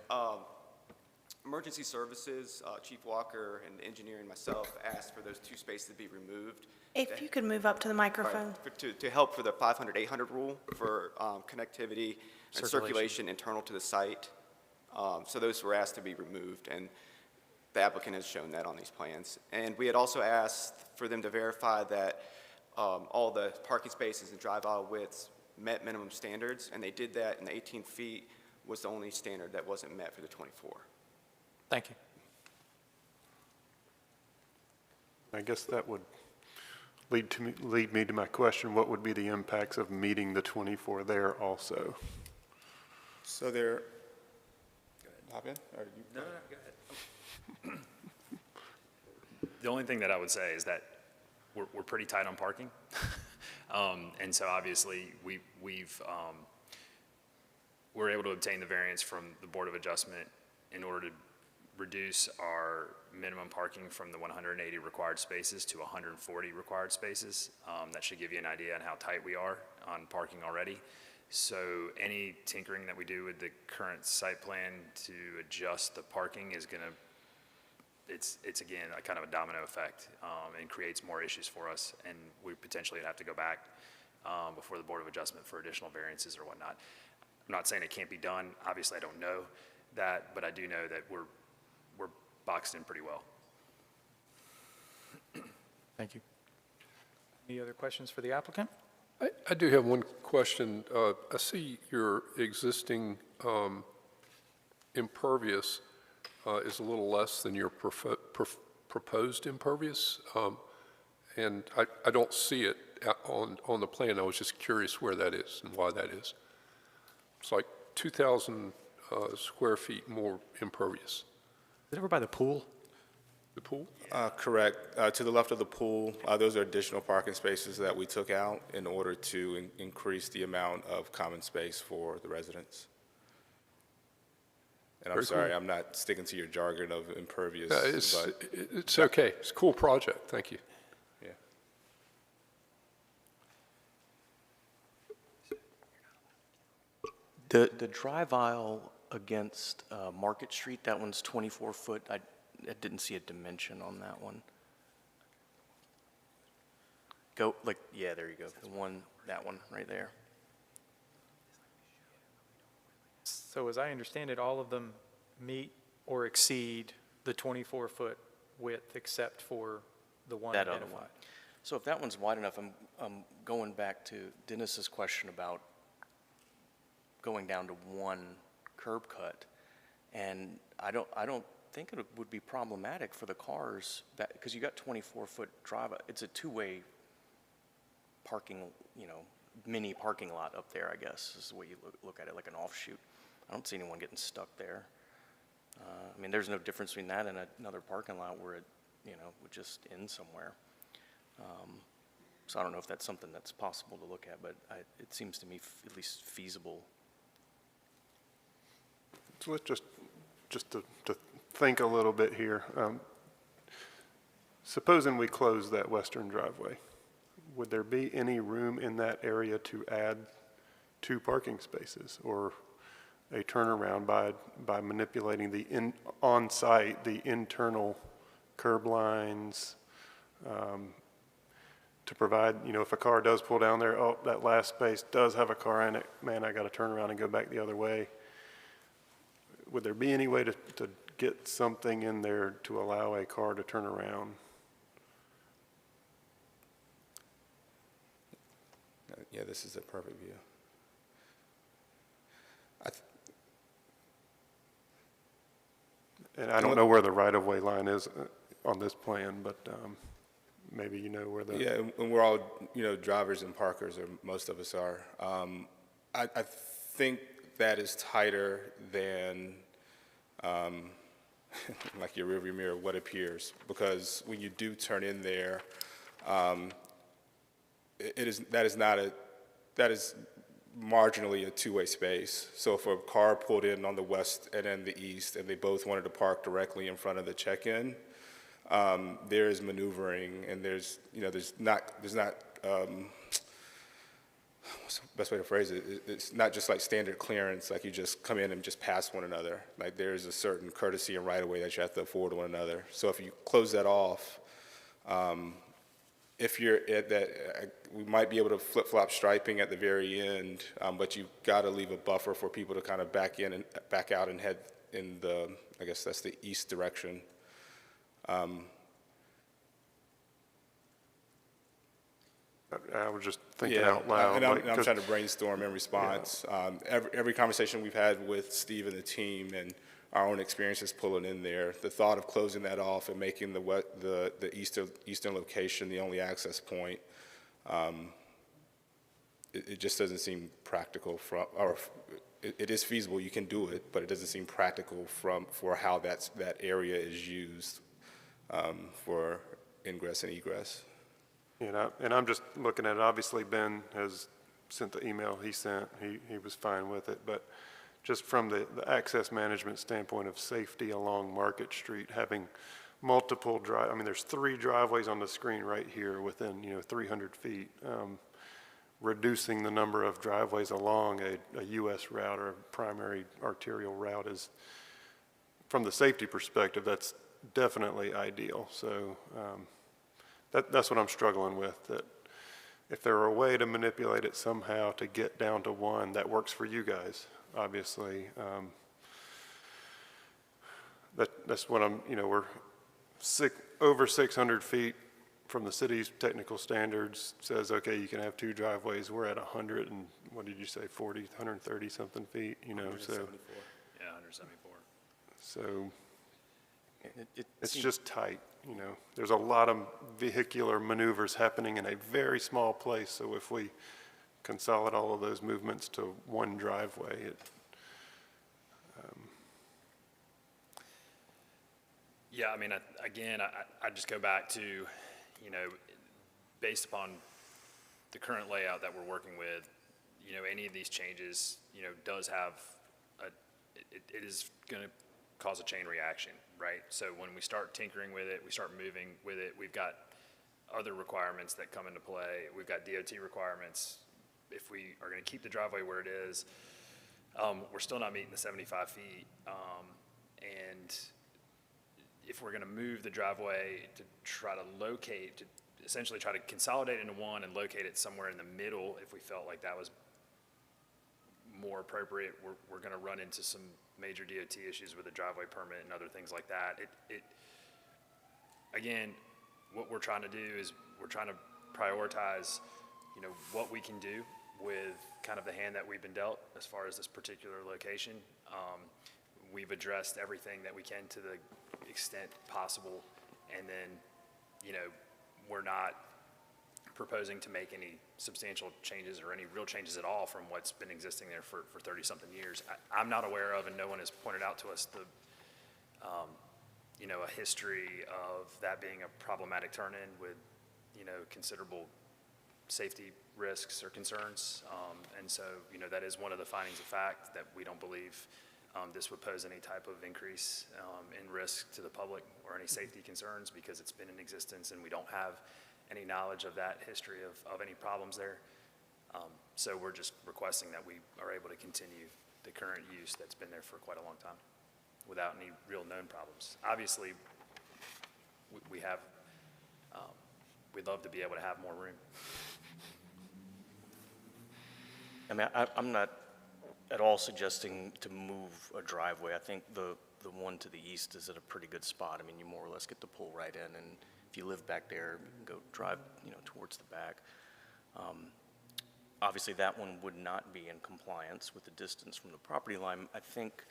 Emergency Services, Chief Walker and the engineer and myself asked for those two spaces to be removed. If you could move up to the microphone. To help for the 500-800 rule for connectivity and circulation internal to the site. So those were asked to be removed, and the applicant has shown that on these plans. And we had also asked for them to verify that all the parking spaces and drive aisle widths met minimum standards, and they did that, and the 18 feet was the only standard that wasn't met for the 24. Thank you. I guess that would lead me to my question, what would be the impacts of meeting the 24 there also? So there, hop in? Or you, No, go ahead. The only thing that I would say is that we're pretty tight on parking. And so obviously we're able to obtain the variance from the Board of Adjustment in order to reduce our minimum parking from the 180 required spaces to 140 required spaces. That should give you an idea on how tight we are on parking already. So any tinkering that we do with the current site plan to adjust the parking is going to, it's again, a kind of a domino effect, and creates more issues for us, and we potentially have to go back before the Board of Adjustment for additional variances or whatnot. I'm not saying it can't be done. Obviously, I don't know that, but I do know that we're boxed in pretty well. Thank you. Any other questions for the applicant? I do have one question. I see your existing impervious is a little less than your proposed impervious, and I don't see it on the plan. I was just curious where that is and why that is. It's like 2,000 square feet more impervious. Is it over by the pool? The pool? Correct. To the left of the pool, those are additional parking spaces that we took out in order to increase the amount of common space for the residents. And I'm Very sorry, cool. I'm not sticking to your jargon of impervious, but It's okay. It's a cool project. Thank you. yeah. The drive aisle against Market Street, that one's 24 foot. I didn't see a dimension on that one. Go, like, yeah, there you go. The one, that one right there. So as I understand it, all of them meet or exceed the 24-foot width except for the one That other identified. one. So if that one's wide enough, I'm going back to Dennis's question about going down to one curb cut. And I don't think it would be problematic for the cars, because you got 24-foot drive. It's a two-way parking, mini parking lot up there, I guess, is the way you look at it, like an offshoot. I don't see anyone getting stuck there. I mean, there's no difference between that and another parking lot where it, would just end somewhere. So I don't know if that's something that's possible to look at, but it seems to me at least feasible. So let's just to think a little bit here. Supposing we close that western driveway, would there be any room in that area to add 2 parking spaces or a turnaround by manipulating on-site, the internal curb lines, to provide, if a car does pull down there, oh, that last space does have a car in it, man, I got to turn around and go back the other way. Would there be any way to get something in there to allow a car to turn around? Yeah, this is a perfect view. And I don't know where the right-of-way line is on this plan, but maybe you know where the... Yeah, and we're all, drivers and parkers, or most of us are. I think that is tighter than, like your rearview mirror, what appears. Because when you do turn in there, that is marginally a two-way space. So if a car pulled in on the west and then the east, and they both wanted to park directly in front of the check-in, there is maneuvering, and there's not, what's the best way to phrase it? It's not just like standard clearance, like you just come in and just pass one another. Like there's a certain courtesy and right-of-way that you have to afford one another. So if you close that off, if you're at that, we might be able to flip-flop striping at the very end, but you've got to leave a buffer for people to kind of back in and back out and head in the, I guess that's the east direction. I was just thinking out loud. And I'm trying to brainstorm in response. Yeah. Every conversation we've had with Steve and the team and our own experiences pulling in there, the thought of closing that off and making the eastern location the only access point, it just doesn't seem practical it is feasible, you can do it, but it doesn't seem practical for how that area is used for ingress and egress. And I'm just looking at it, obviously Ben has sent the email he sent, he was fine with it, but just from the access management standpoint of safety along Market Street, having multiple I mean, there's 3 driveways on the screen right here within, 300 feet. Reducing the number of driveways along a US route or a primary arterial route is, from the safety perspective, that's definitely ideal. So that's what I'm struggling with, that if there were a way to manipulate it somehow to get down to 1, that works for you guys, obviously. That's what I'm, we're over 600 feet from the city's technical standards, says, okay, you can have 2 driveways. We're at 100 and, what did you say, 40, 130 something feet, so. 174. Yeah, 174. So it's just tight, There's a lot of vehicular maneuvers happening in a very small place. So if we consolidate all of those movements to 1 driveway, Yeah, I mean, again, I just go back to, based upon the current layout that we're working with, any of these changes, does have it is going to cause a chain reaction, right? So when we start tinkering with it, we start moving with it, we've got other requirements that come into play. We've got DOT requirements. If we are going to keep the driveway where it is, we're still not meeting the 75 feet. And if we're going to move the driveway to try to locate, to essentially try to consolidate into 1 and locate it somewhere in the middle, if we felt like that was more appropriate, we're going to run into some major DOT issues with the driveway permit and other things like that. Again, what we're trying to do is we're trying to prioritize, what we can do with kind of the hand that we've been dealt as far as this particular location. We've addressed everything that we can to the extent possible, and then, we're not proposing to make any substantial changes or any real changes at all from what's been existing there for 30-something years. I'm not aware of, and no one has pointed out to us, a history of that being a problematic turn-in with, considerable safety risks or concerns. And so, that is one of the findings of fact, that we don't believe this would pose any type of increase in risk to the public or any safety concerns, because it's been in existence and we don't have any knowledge of that history of any problems there. So we're just requesting that we are able to continue the current use that's been there for quite a long time without any real known problems. Obviously, we have, we'd love to be able to have more room. I mean, I'm not at all suggesting to move a driveway. I think the one to the east is at a pretty good spot. I mean, you more or less get to pull right in, and if you live back there, you can go drive, towards the back. Obviously, that one would not be in compliance with the distance from the property line. I think,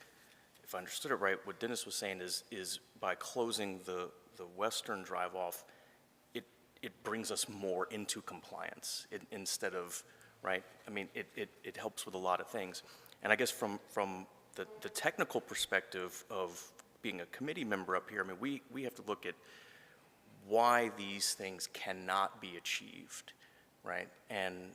if I understood it right, what Dennis was saying is by closing the western drive off, it brings us more into compliance instead of, right? I mean, it helps with a lot of things. And I guess from the technical perspective of being a committee member up here, I mean, we have to look at why these things cannot be achieved, right? And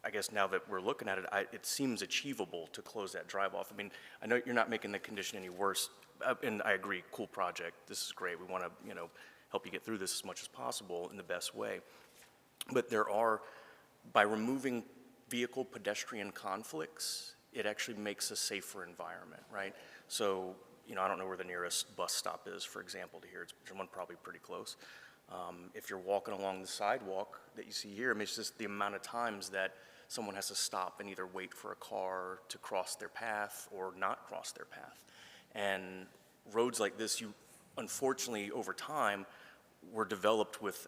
I guess now that we're looking at it, it seems achievable to close that drive off. I mean, I know you're not making the condition any worse, and I agree, cool project, this is great. We want to, help you get through this as much as possible in the best way. But there are, by removing vehicle pedestrian conflicts, it actually makes a safer environment, right? So, I don't know where the nearest bus stop is, for example, to here. There's one probably pretty close. If you're walking along the sidewalk that you see here, I mean, it's just the amount of times that someone has to stop and either wait for a car to cross their path or not cross their path. And roads like this, unfortunately, over time, were developed with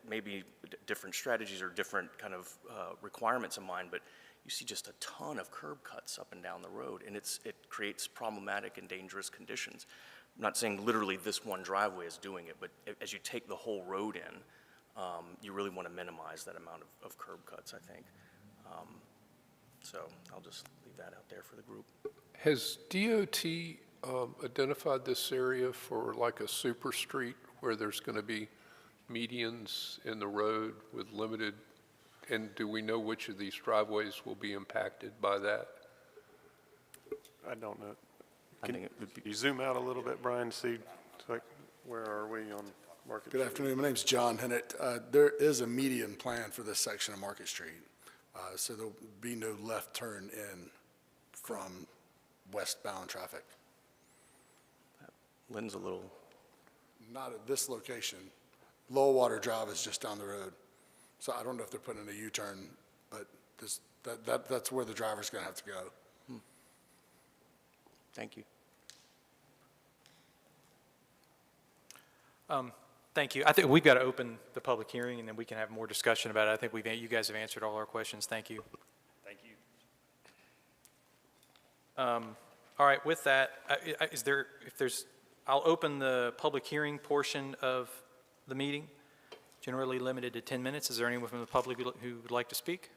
maybe different strategies or different kind of requirements in mind, but you see just a ton of curb cuts up and down the road, and it creates problematic and dangerous conditions. I'm not saying literally this one driveway is doing it, but as you take the whole road in, you really want to minimize that amount of curb cuts, I think. So I'll just leave that out there for the group. Has DOT identified this area for like a super street where there's going to be medians in the road with limited, and do we know which of these driveways will be impacted by that? I don't know. I Can think it would be, you zoom out a little bit, Brian, see, like, where are we on Market Street? Good afternoon. My name's John Hennett. There is a median plan for this section of Market Street, so there'll be no left turn in from westbound traffic. Lynn's a little, Not at this location. Low Water Drive is just down the road, so I don't know if they're putting in a U-turn, but that's where the driver's going to have to go. thank you. Thank you. I think we've got to open the public hearing, and then we can have more discussion about it. I think you guys have answered all our questions. Thank you. Thank you. All right, with that, I'll open the public hearing portion of the meeting, generally limited to 10 minutes. Is there anyone from the public who would like to speak?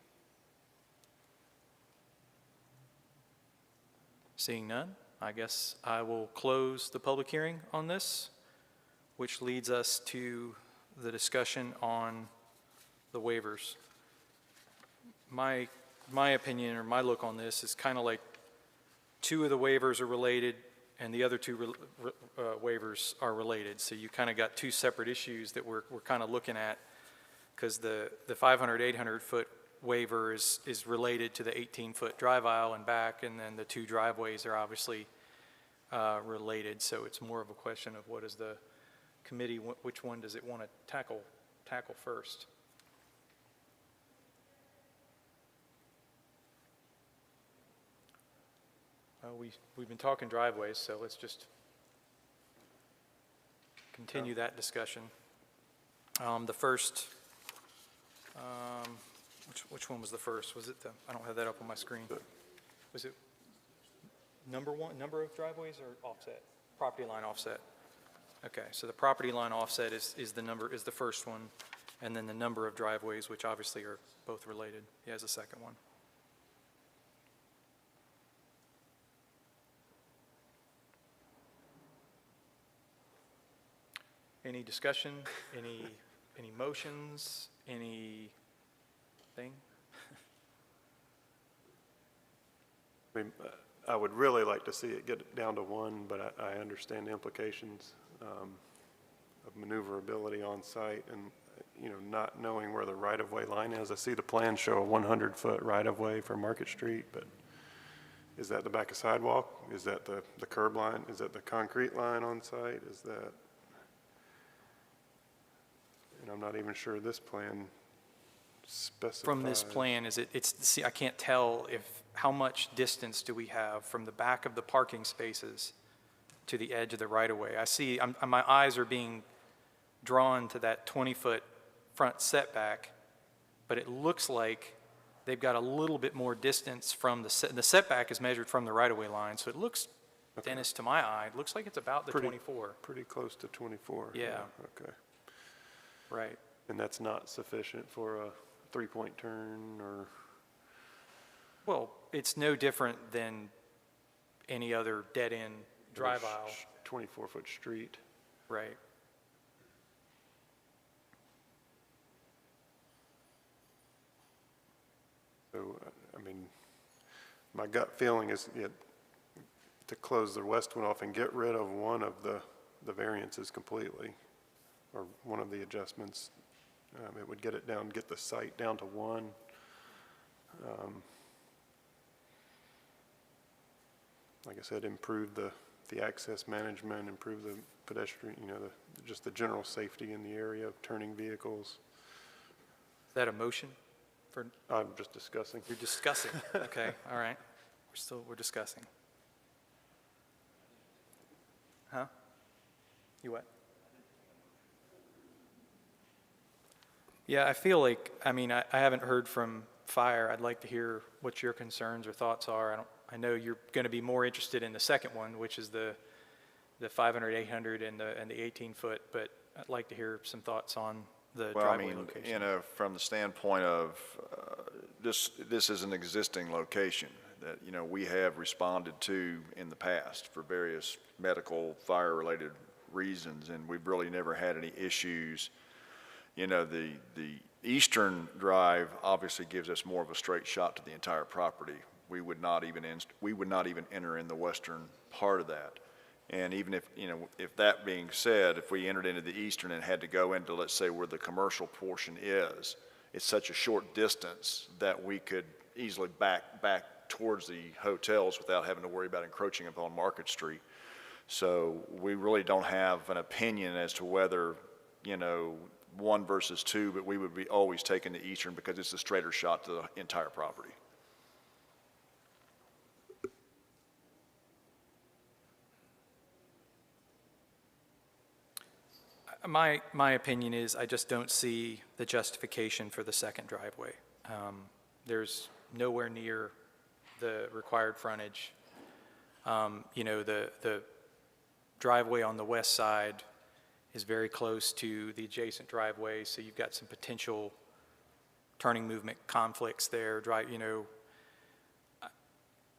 Seeing none, I guess I will close the public hearing on this, which leads us to the discussion on the waivers. My opinion or my look on this is kind of like two of the waivers are related and the other two waivers are related. So you kind of got two separate issues that we're kind of looking at, because the 500, 800-foot waiver is related to the 18-foot drive aisle and back, and then the two driveways are obviously related. So it's more of a question of what is the committee, which one does it want to tackle first? We've been talking driveways, so let's just continue that discussion. The first, which one was the first? Was it I don't have that up on my screen. Was it number of driveways or offset? Property line offset. Okay, so the property line offset is the first one, and then the number of driveways, which obviously are both related, is the second one. Any discussion, any motions, anything? I mean, I would really like to see it get down to one, but I understand the implications of maneuverability on site and, not knowing where the right-of-way line is. I see the plans show a 100-foot right-of-way for Market Street, but is that the back of sidewalk? Is that the curb line? Is that the concrete line on site? Is that, and I'm not even sure this plan specifies. From this plan, see, I can't tell how much distance do we have from the back of the parking spaces to the edge of the right-of-way. I see, my eyes are being drawn to that 20-foot front setback, but it looks like they've got a little bit more distance from the setback is measured from the right-of-way line, so it looks, Okay. Dennis, to my eye, it looks like it's about the 24. Pretty close to 24. Yeah. Okay. Right. And that's not sufficient for a three-point turn or? Well, it's no different than any other dead-end drive aisle. 24-foot street. Right. So, I mean, my gut feeling is to close the west one off and get rid of one of the variances completely, or one of the adjustments. It would get the site down to one. Like I said, improve the access management, improve the pedestrian, just the general safety in the area of turning vehicles. Is that a motion? I'm just discussing. You're discussing. Okay, all right. We're discussing. Huh? You what? Yeah, I feel like, I haven't heard from Fire. I'd like to hear what your concerns or thoughts are. I know you're going to be more interested in the second one, which is the 500, 800, and the 18-foot, but I'd like to hear some thoughts on the driveway location. From the standpoint of, this is an existing location that, we have responded to in the past for various medical, fire-related reasons, and we've really never had any issues. The eastern drive obviously gives us more of a straight shot to the entire property, we would not even enter in the western part of that. And even if, if that being said, if we entered into the eastern and had to go into, let's say, where the commercial portion is, it's such a short distance that we could easily back towards the hotels without having to worry about encroaching upon Market Street. So we really don't have an opinion as to whether, one versus two, but we would be always taking the eastern because it's a straighter shot to the entire property. My opinion is I just don't see the justification for the second driveway. There's nowhere near the required frontage. The driveway on the west side is very close to the adjacent driveway, so you've got some potential turning movement conflicts there. I'm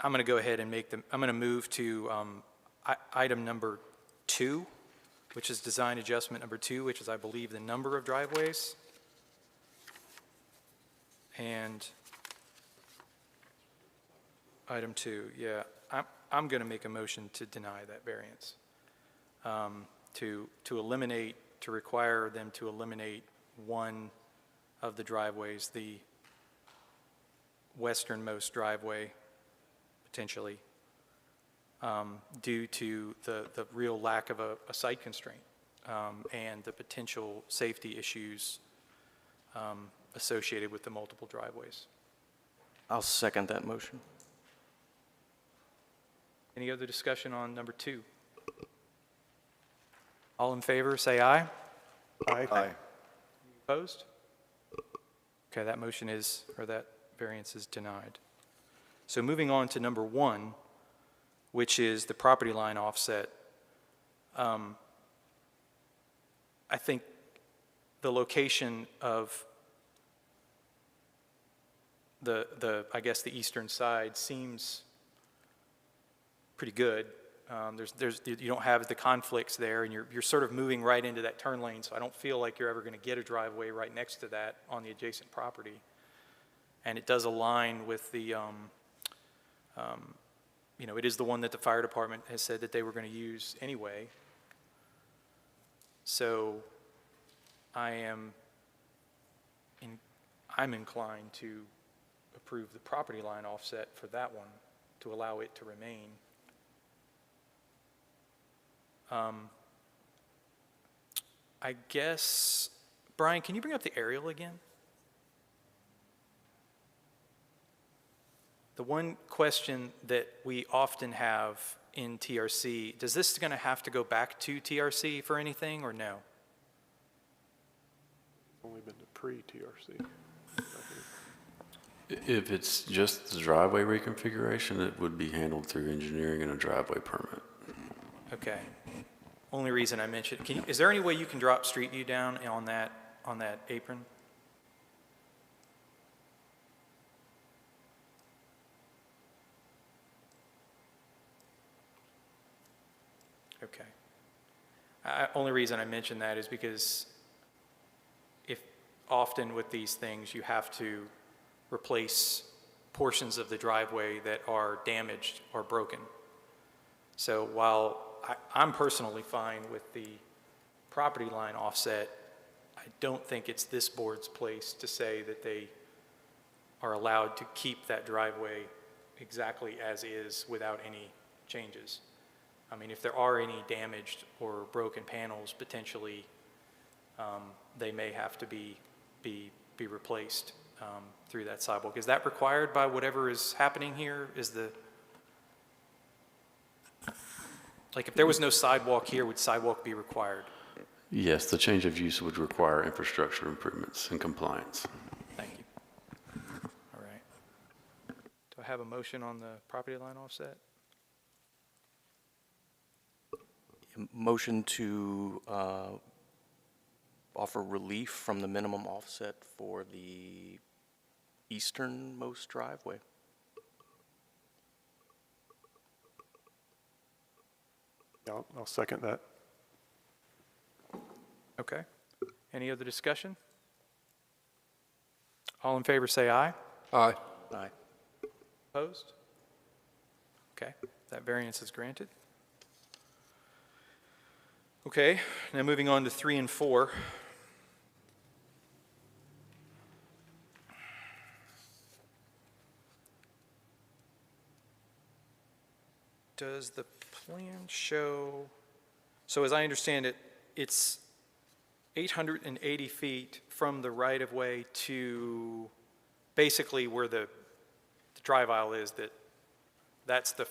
going to go ahead and I'm going to move to item number 2, which is design adjustment number 2, which is, I believe, the number of driveways. And item 2, yeah, I'm going to make a motion to deny that variance, to require them to eliminate one of the driveways, the westernmost driveway, potentially, due to the real lack of a site constraint and the potential safety issues associated with the multiple driveways. I'll second that motion. Any other discussion on number 2? All in favor, say aye. Aye. Opposed? Okay, that that variance is denied. So moving on to number 1, which is the property line offset. I think the location of I guess the eastern side seems pretty good. You don't have the conflicts there, and you're sort of moving right into that turn lane, so I don't feel like you're ever going to get a driveway right next to that on the adjacent property. And it does align with the, it is the one that the fire department has said that they were going to use anyway. So I'm inclined to approve the property line offset for that one, to allow it to remain. I guess, Brian, can you bring up the aerial again? The one question that we often have in TRC, does this going to have to go back to TRC for anything, or no? Only been to pre-TRC. If it's just the driveway reconfiguration, it would be handled through engineering and a driveway permit. Okay. Only reason I mentioned, is there any way you can drop street view down on that apron? Okay. Only reason I mention that is because if often with these things you have to replace portions of the driveway that are damaged or broken. So while I'm personally fine with the property line offset, I don't think it's this board's place to say that they are allowed to keep that driveway exactly as is without any changes. I mean, if there are any damaged or broken panels, potentially they may have to be replaced through that sidewalk. Is that required by whatever is happening here? Like if there was no sidewalk here, would sidewalk be required? Yes, the change of use would require infrastructure improvements and compliance. Thank you. All right. Do I have a motion on the property line offset? Motion to offer relief from the minimum offset for the easternmost driveway. Yeah, I'll second that. Okay. Any other discussion? All in favor say aye. Aye. Aye. Opposed? Okay, that variance is granted. Okay, now moving on to 3 and 4. Does the plan show, so as I understand it, it's 880 feet from the right-of-way to basically where the drive aisle is, that's the,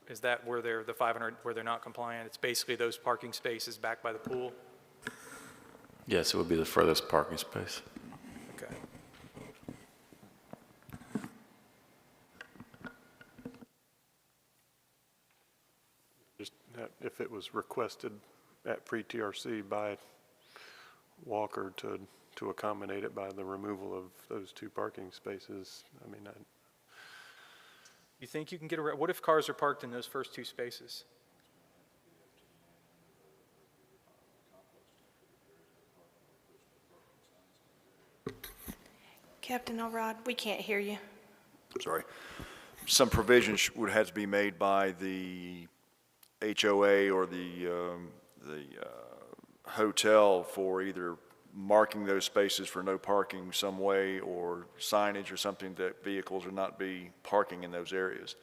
is that where they're, the 500, where they're not compliant? It's basically those parking spaces back by the pool? Yes, it would be the furthest parking space. Okay. Just if it was requested at pre-TRC by Walker to accommodate it by the removal of those 2 parking spaces, I mean, You think you can get around, what if cars are parked in those first 2 spaces? Captain Elrod, we can't hear you. Sorry. Some provisions would have to be made by the HOA or the hotel for either marking those spaces for no parking some way or signage or something that vehicles would not be parking in those areas.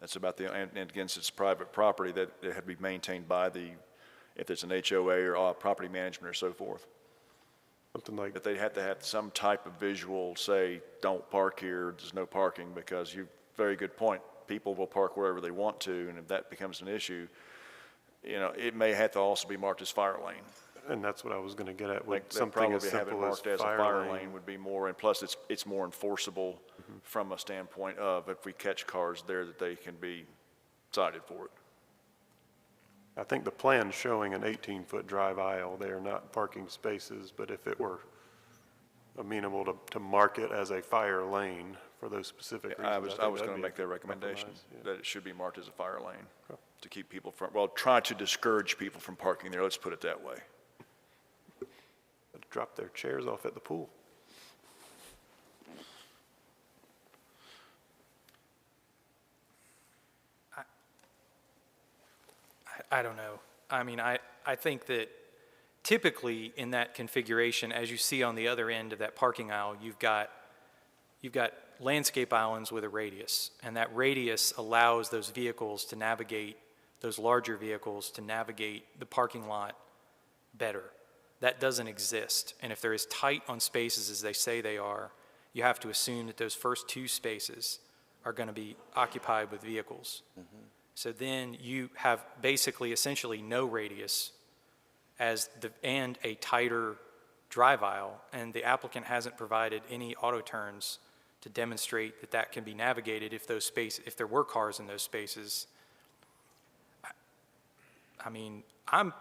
That's about and again, since it's private property, that it had to be maintained by if it's an HOA or property management or so forth. something like, But they had to have some type of visual, say, don't park here, there's no parking, because very good point. People will park wherever they want to, and if that becomes an issue, it may have to also be marked as fire lane. and that's what I was going to get at, with Like, something as probably have it simple as marked as a fire lane would be more, and plus it's more enforceable from a standpoint of if we catch cars there that they can be cited for it. I think the plan's showing an 18-foot drive aisle there, not parking spaces, but if it were amenable to mark it as a fire lane for those specific reasons. I was think going that'd to be make that a recommendation, compromise, yeah. that it should be marked as a fire lane to keep people from, try to discourage people from parking there, let's put it that way. Drop their chairs off at the pool. I don't know. I mean, I think that typically in that configuration, as you see on the other end of that parking aisle, you've got landscape islands with a radius, and that radius allows those vehicles to navigate, those larger vehicles to navigate the parking lot better. That doesn't exist, and if they're as tight on spaces as they say they are, you have to assume that those first 2 spaces are going to be occupied with vehicles. So then you have basically essentially no radius and a tighter drive aisle, and the applicant hasn't provided any auto turns to demonstrate that that can be navigated if there were cars in those spaces. I mean, I'm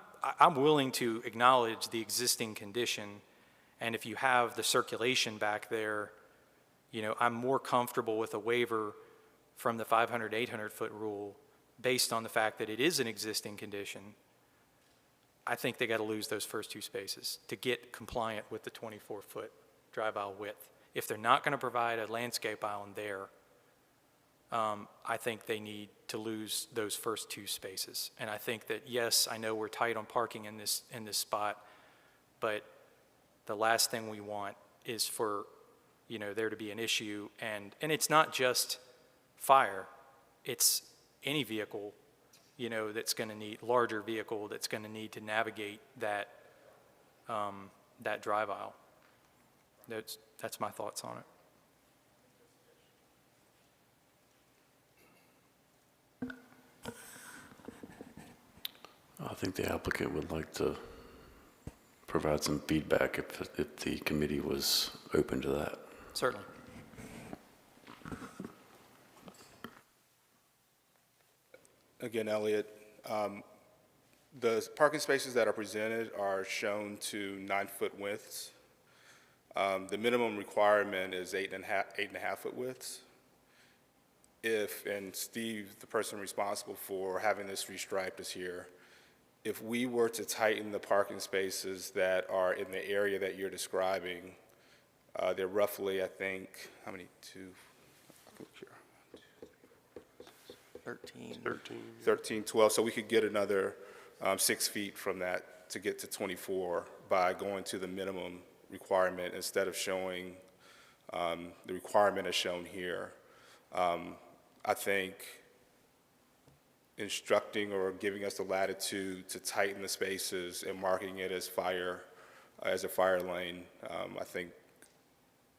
willing to acknowledge the existing condition, and if you have the circulation back there, I'm more comfortable with a waiver from the 500, 800-foot rule based on the fact that it is an existing condition. I think they got to lose those first 2 spaces to get compliant with the 24-foot drive aisle width. If they're not going to provide a landscape island there, I think they need to lose those first 2 spaces. And I think that, yes, I know we're tight on parking in this spot, but the last thing we want is for, there to be an issue. And it's not just fire, it's any vehicle, that's going to need, larger vehicle that's going to need to navigate that drive aisle. That's my thoughts on it. I think the applicant would like to provide some feedback if the committee was open to that. Certainly. Again, Elliot, the parking spaces that are presented are shown to 9-foot widths. The minimum requirement is 8.5-foot widths. And Steve, the person responsible for having this restriped, is here. If we were to tighten the parking spaces that are in the area that you're describing, they're roughly, I think, how many? 2, 13. 13, 12, so we could get another 6 feet from that to get to 24 by going to the minimum requirement instead of showing the requirement as shown here. I think instructing or giving us the latitude to tighten the spaces and marking it as a fire lane, I think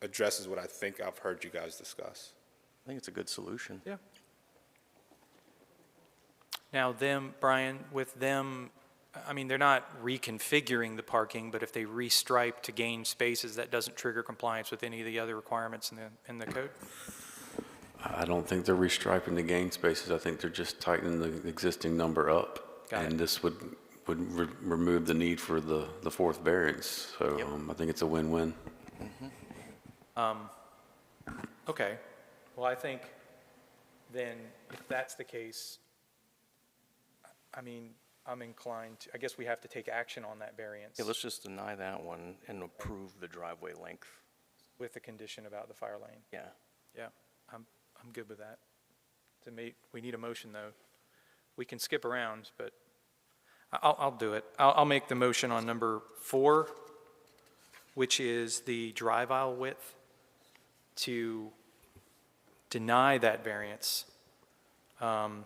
addresses what I think I've heard you guys discuss. I think it's a good solution. Yeah. Now them, Brian, with them, I mean, they're not reconfiguring the parking, but if they restripe to gain spaces, that doesn't trigger compliance with any of the other requirements in the code? I don't think they're restriping the gain spaces. I think they're just tightening the existing number up. Got it. And this would remove the need for the fourth variance. So Yep. I think it's a win-win. Okay. Well, I think then if that's the case, I mean, I'm inclined to, I guess we have to take action on that variance Yeah, let's just deny that one and approve the driveway length. with the condition about the fire lane. Yeah. Yeah, I'm good with that. We need a motion, though. We can skip around, but I'll do it. I'll make the motion on number 4, which is the drive aisle width, to deny that variance, to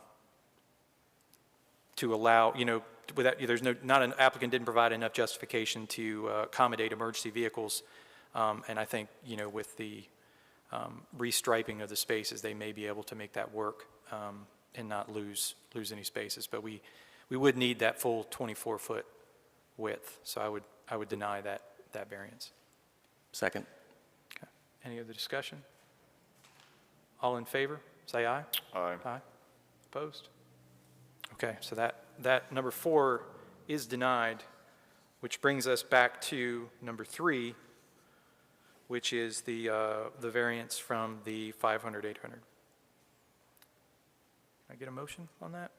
allow, without, not an applicant didn't provide enough justification to accommodate emergency vehicles. And I think, with the restriping of the spaces, they may be able to make that work and not lose any spaces. But we would need that full 24-foot width. So I would deny that variance. Second. Okay. Any other discussion? All in favor, say aye. Aye. Aye. Opposed? Okay, so that number 4 is denied, which brings us back to number 3, which is the variance from the 500, 800. Can I get a motion on that?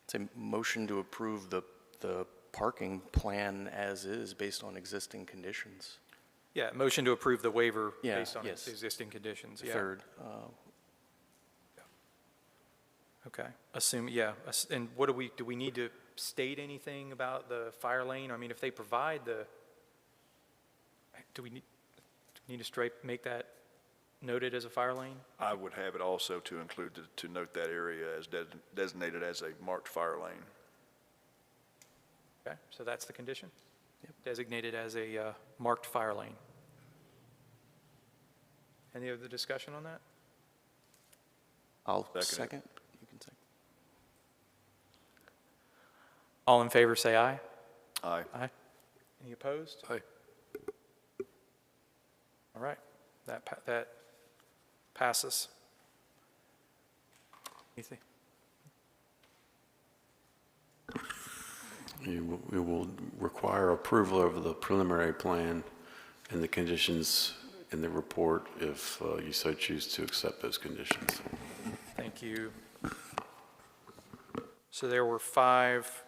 It's a motion to approve the parking plan as is based on existing conditions. Yeah, motion to approve the waiver Yeah, based on yes. existing conditions. The Yeah. third. Okay, and what do we need to state anything about the fire lane? I mean, if they provide do we need to make that noted as a fire lane? I would have it also to include, to note that area as designated as a marked fire lane. Okay, so that's the condition? Designated as a marked fire lane. Any other discussion on that? I'll Second it. second. You can second. All in favor, say aye. Aye. Aye. Any opposed? Aye. All right, that passes. Anything? You will require approval of the preliminary plan and the conditions in the report if you so choose to accept those conditions. Thank you. So there were 5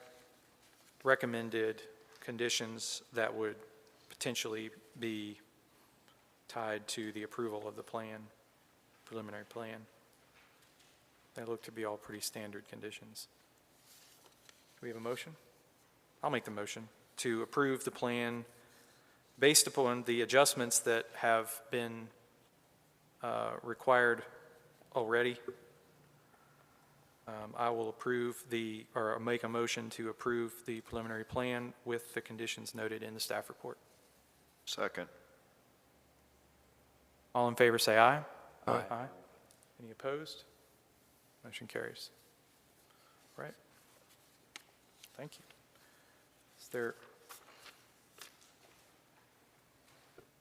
recommended conditions that would potentially be tied to the approval of the plan, preliminary plan. They look to be all pretty standard conditions. Do we have a motion? I'll make the motion to approve the plan based upon the adjustments that have been required already. I will make a motion to approve the preliminary plan with the conditions noted in the staff report. Second. All in favor, say aye. Aye. Aye. Any opposed? Motion carries. Right. Thank you. Is there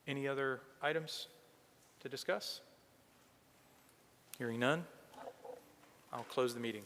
any other items to discuss? Hearing none, I'll close the meeting.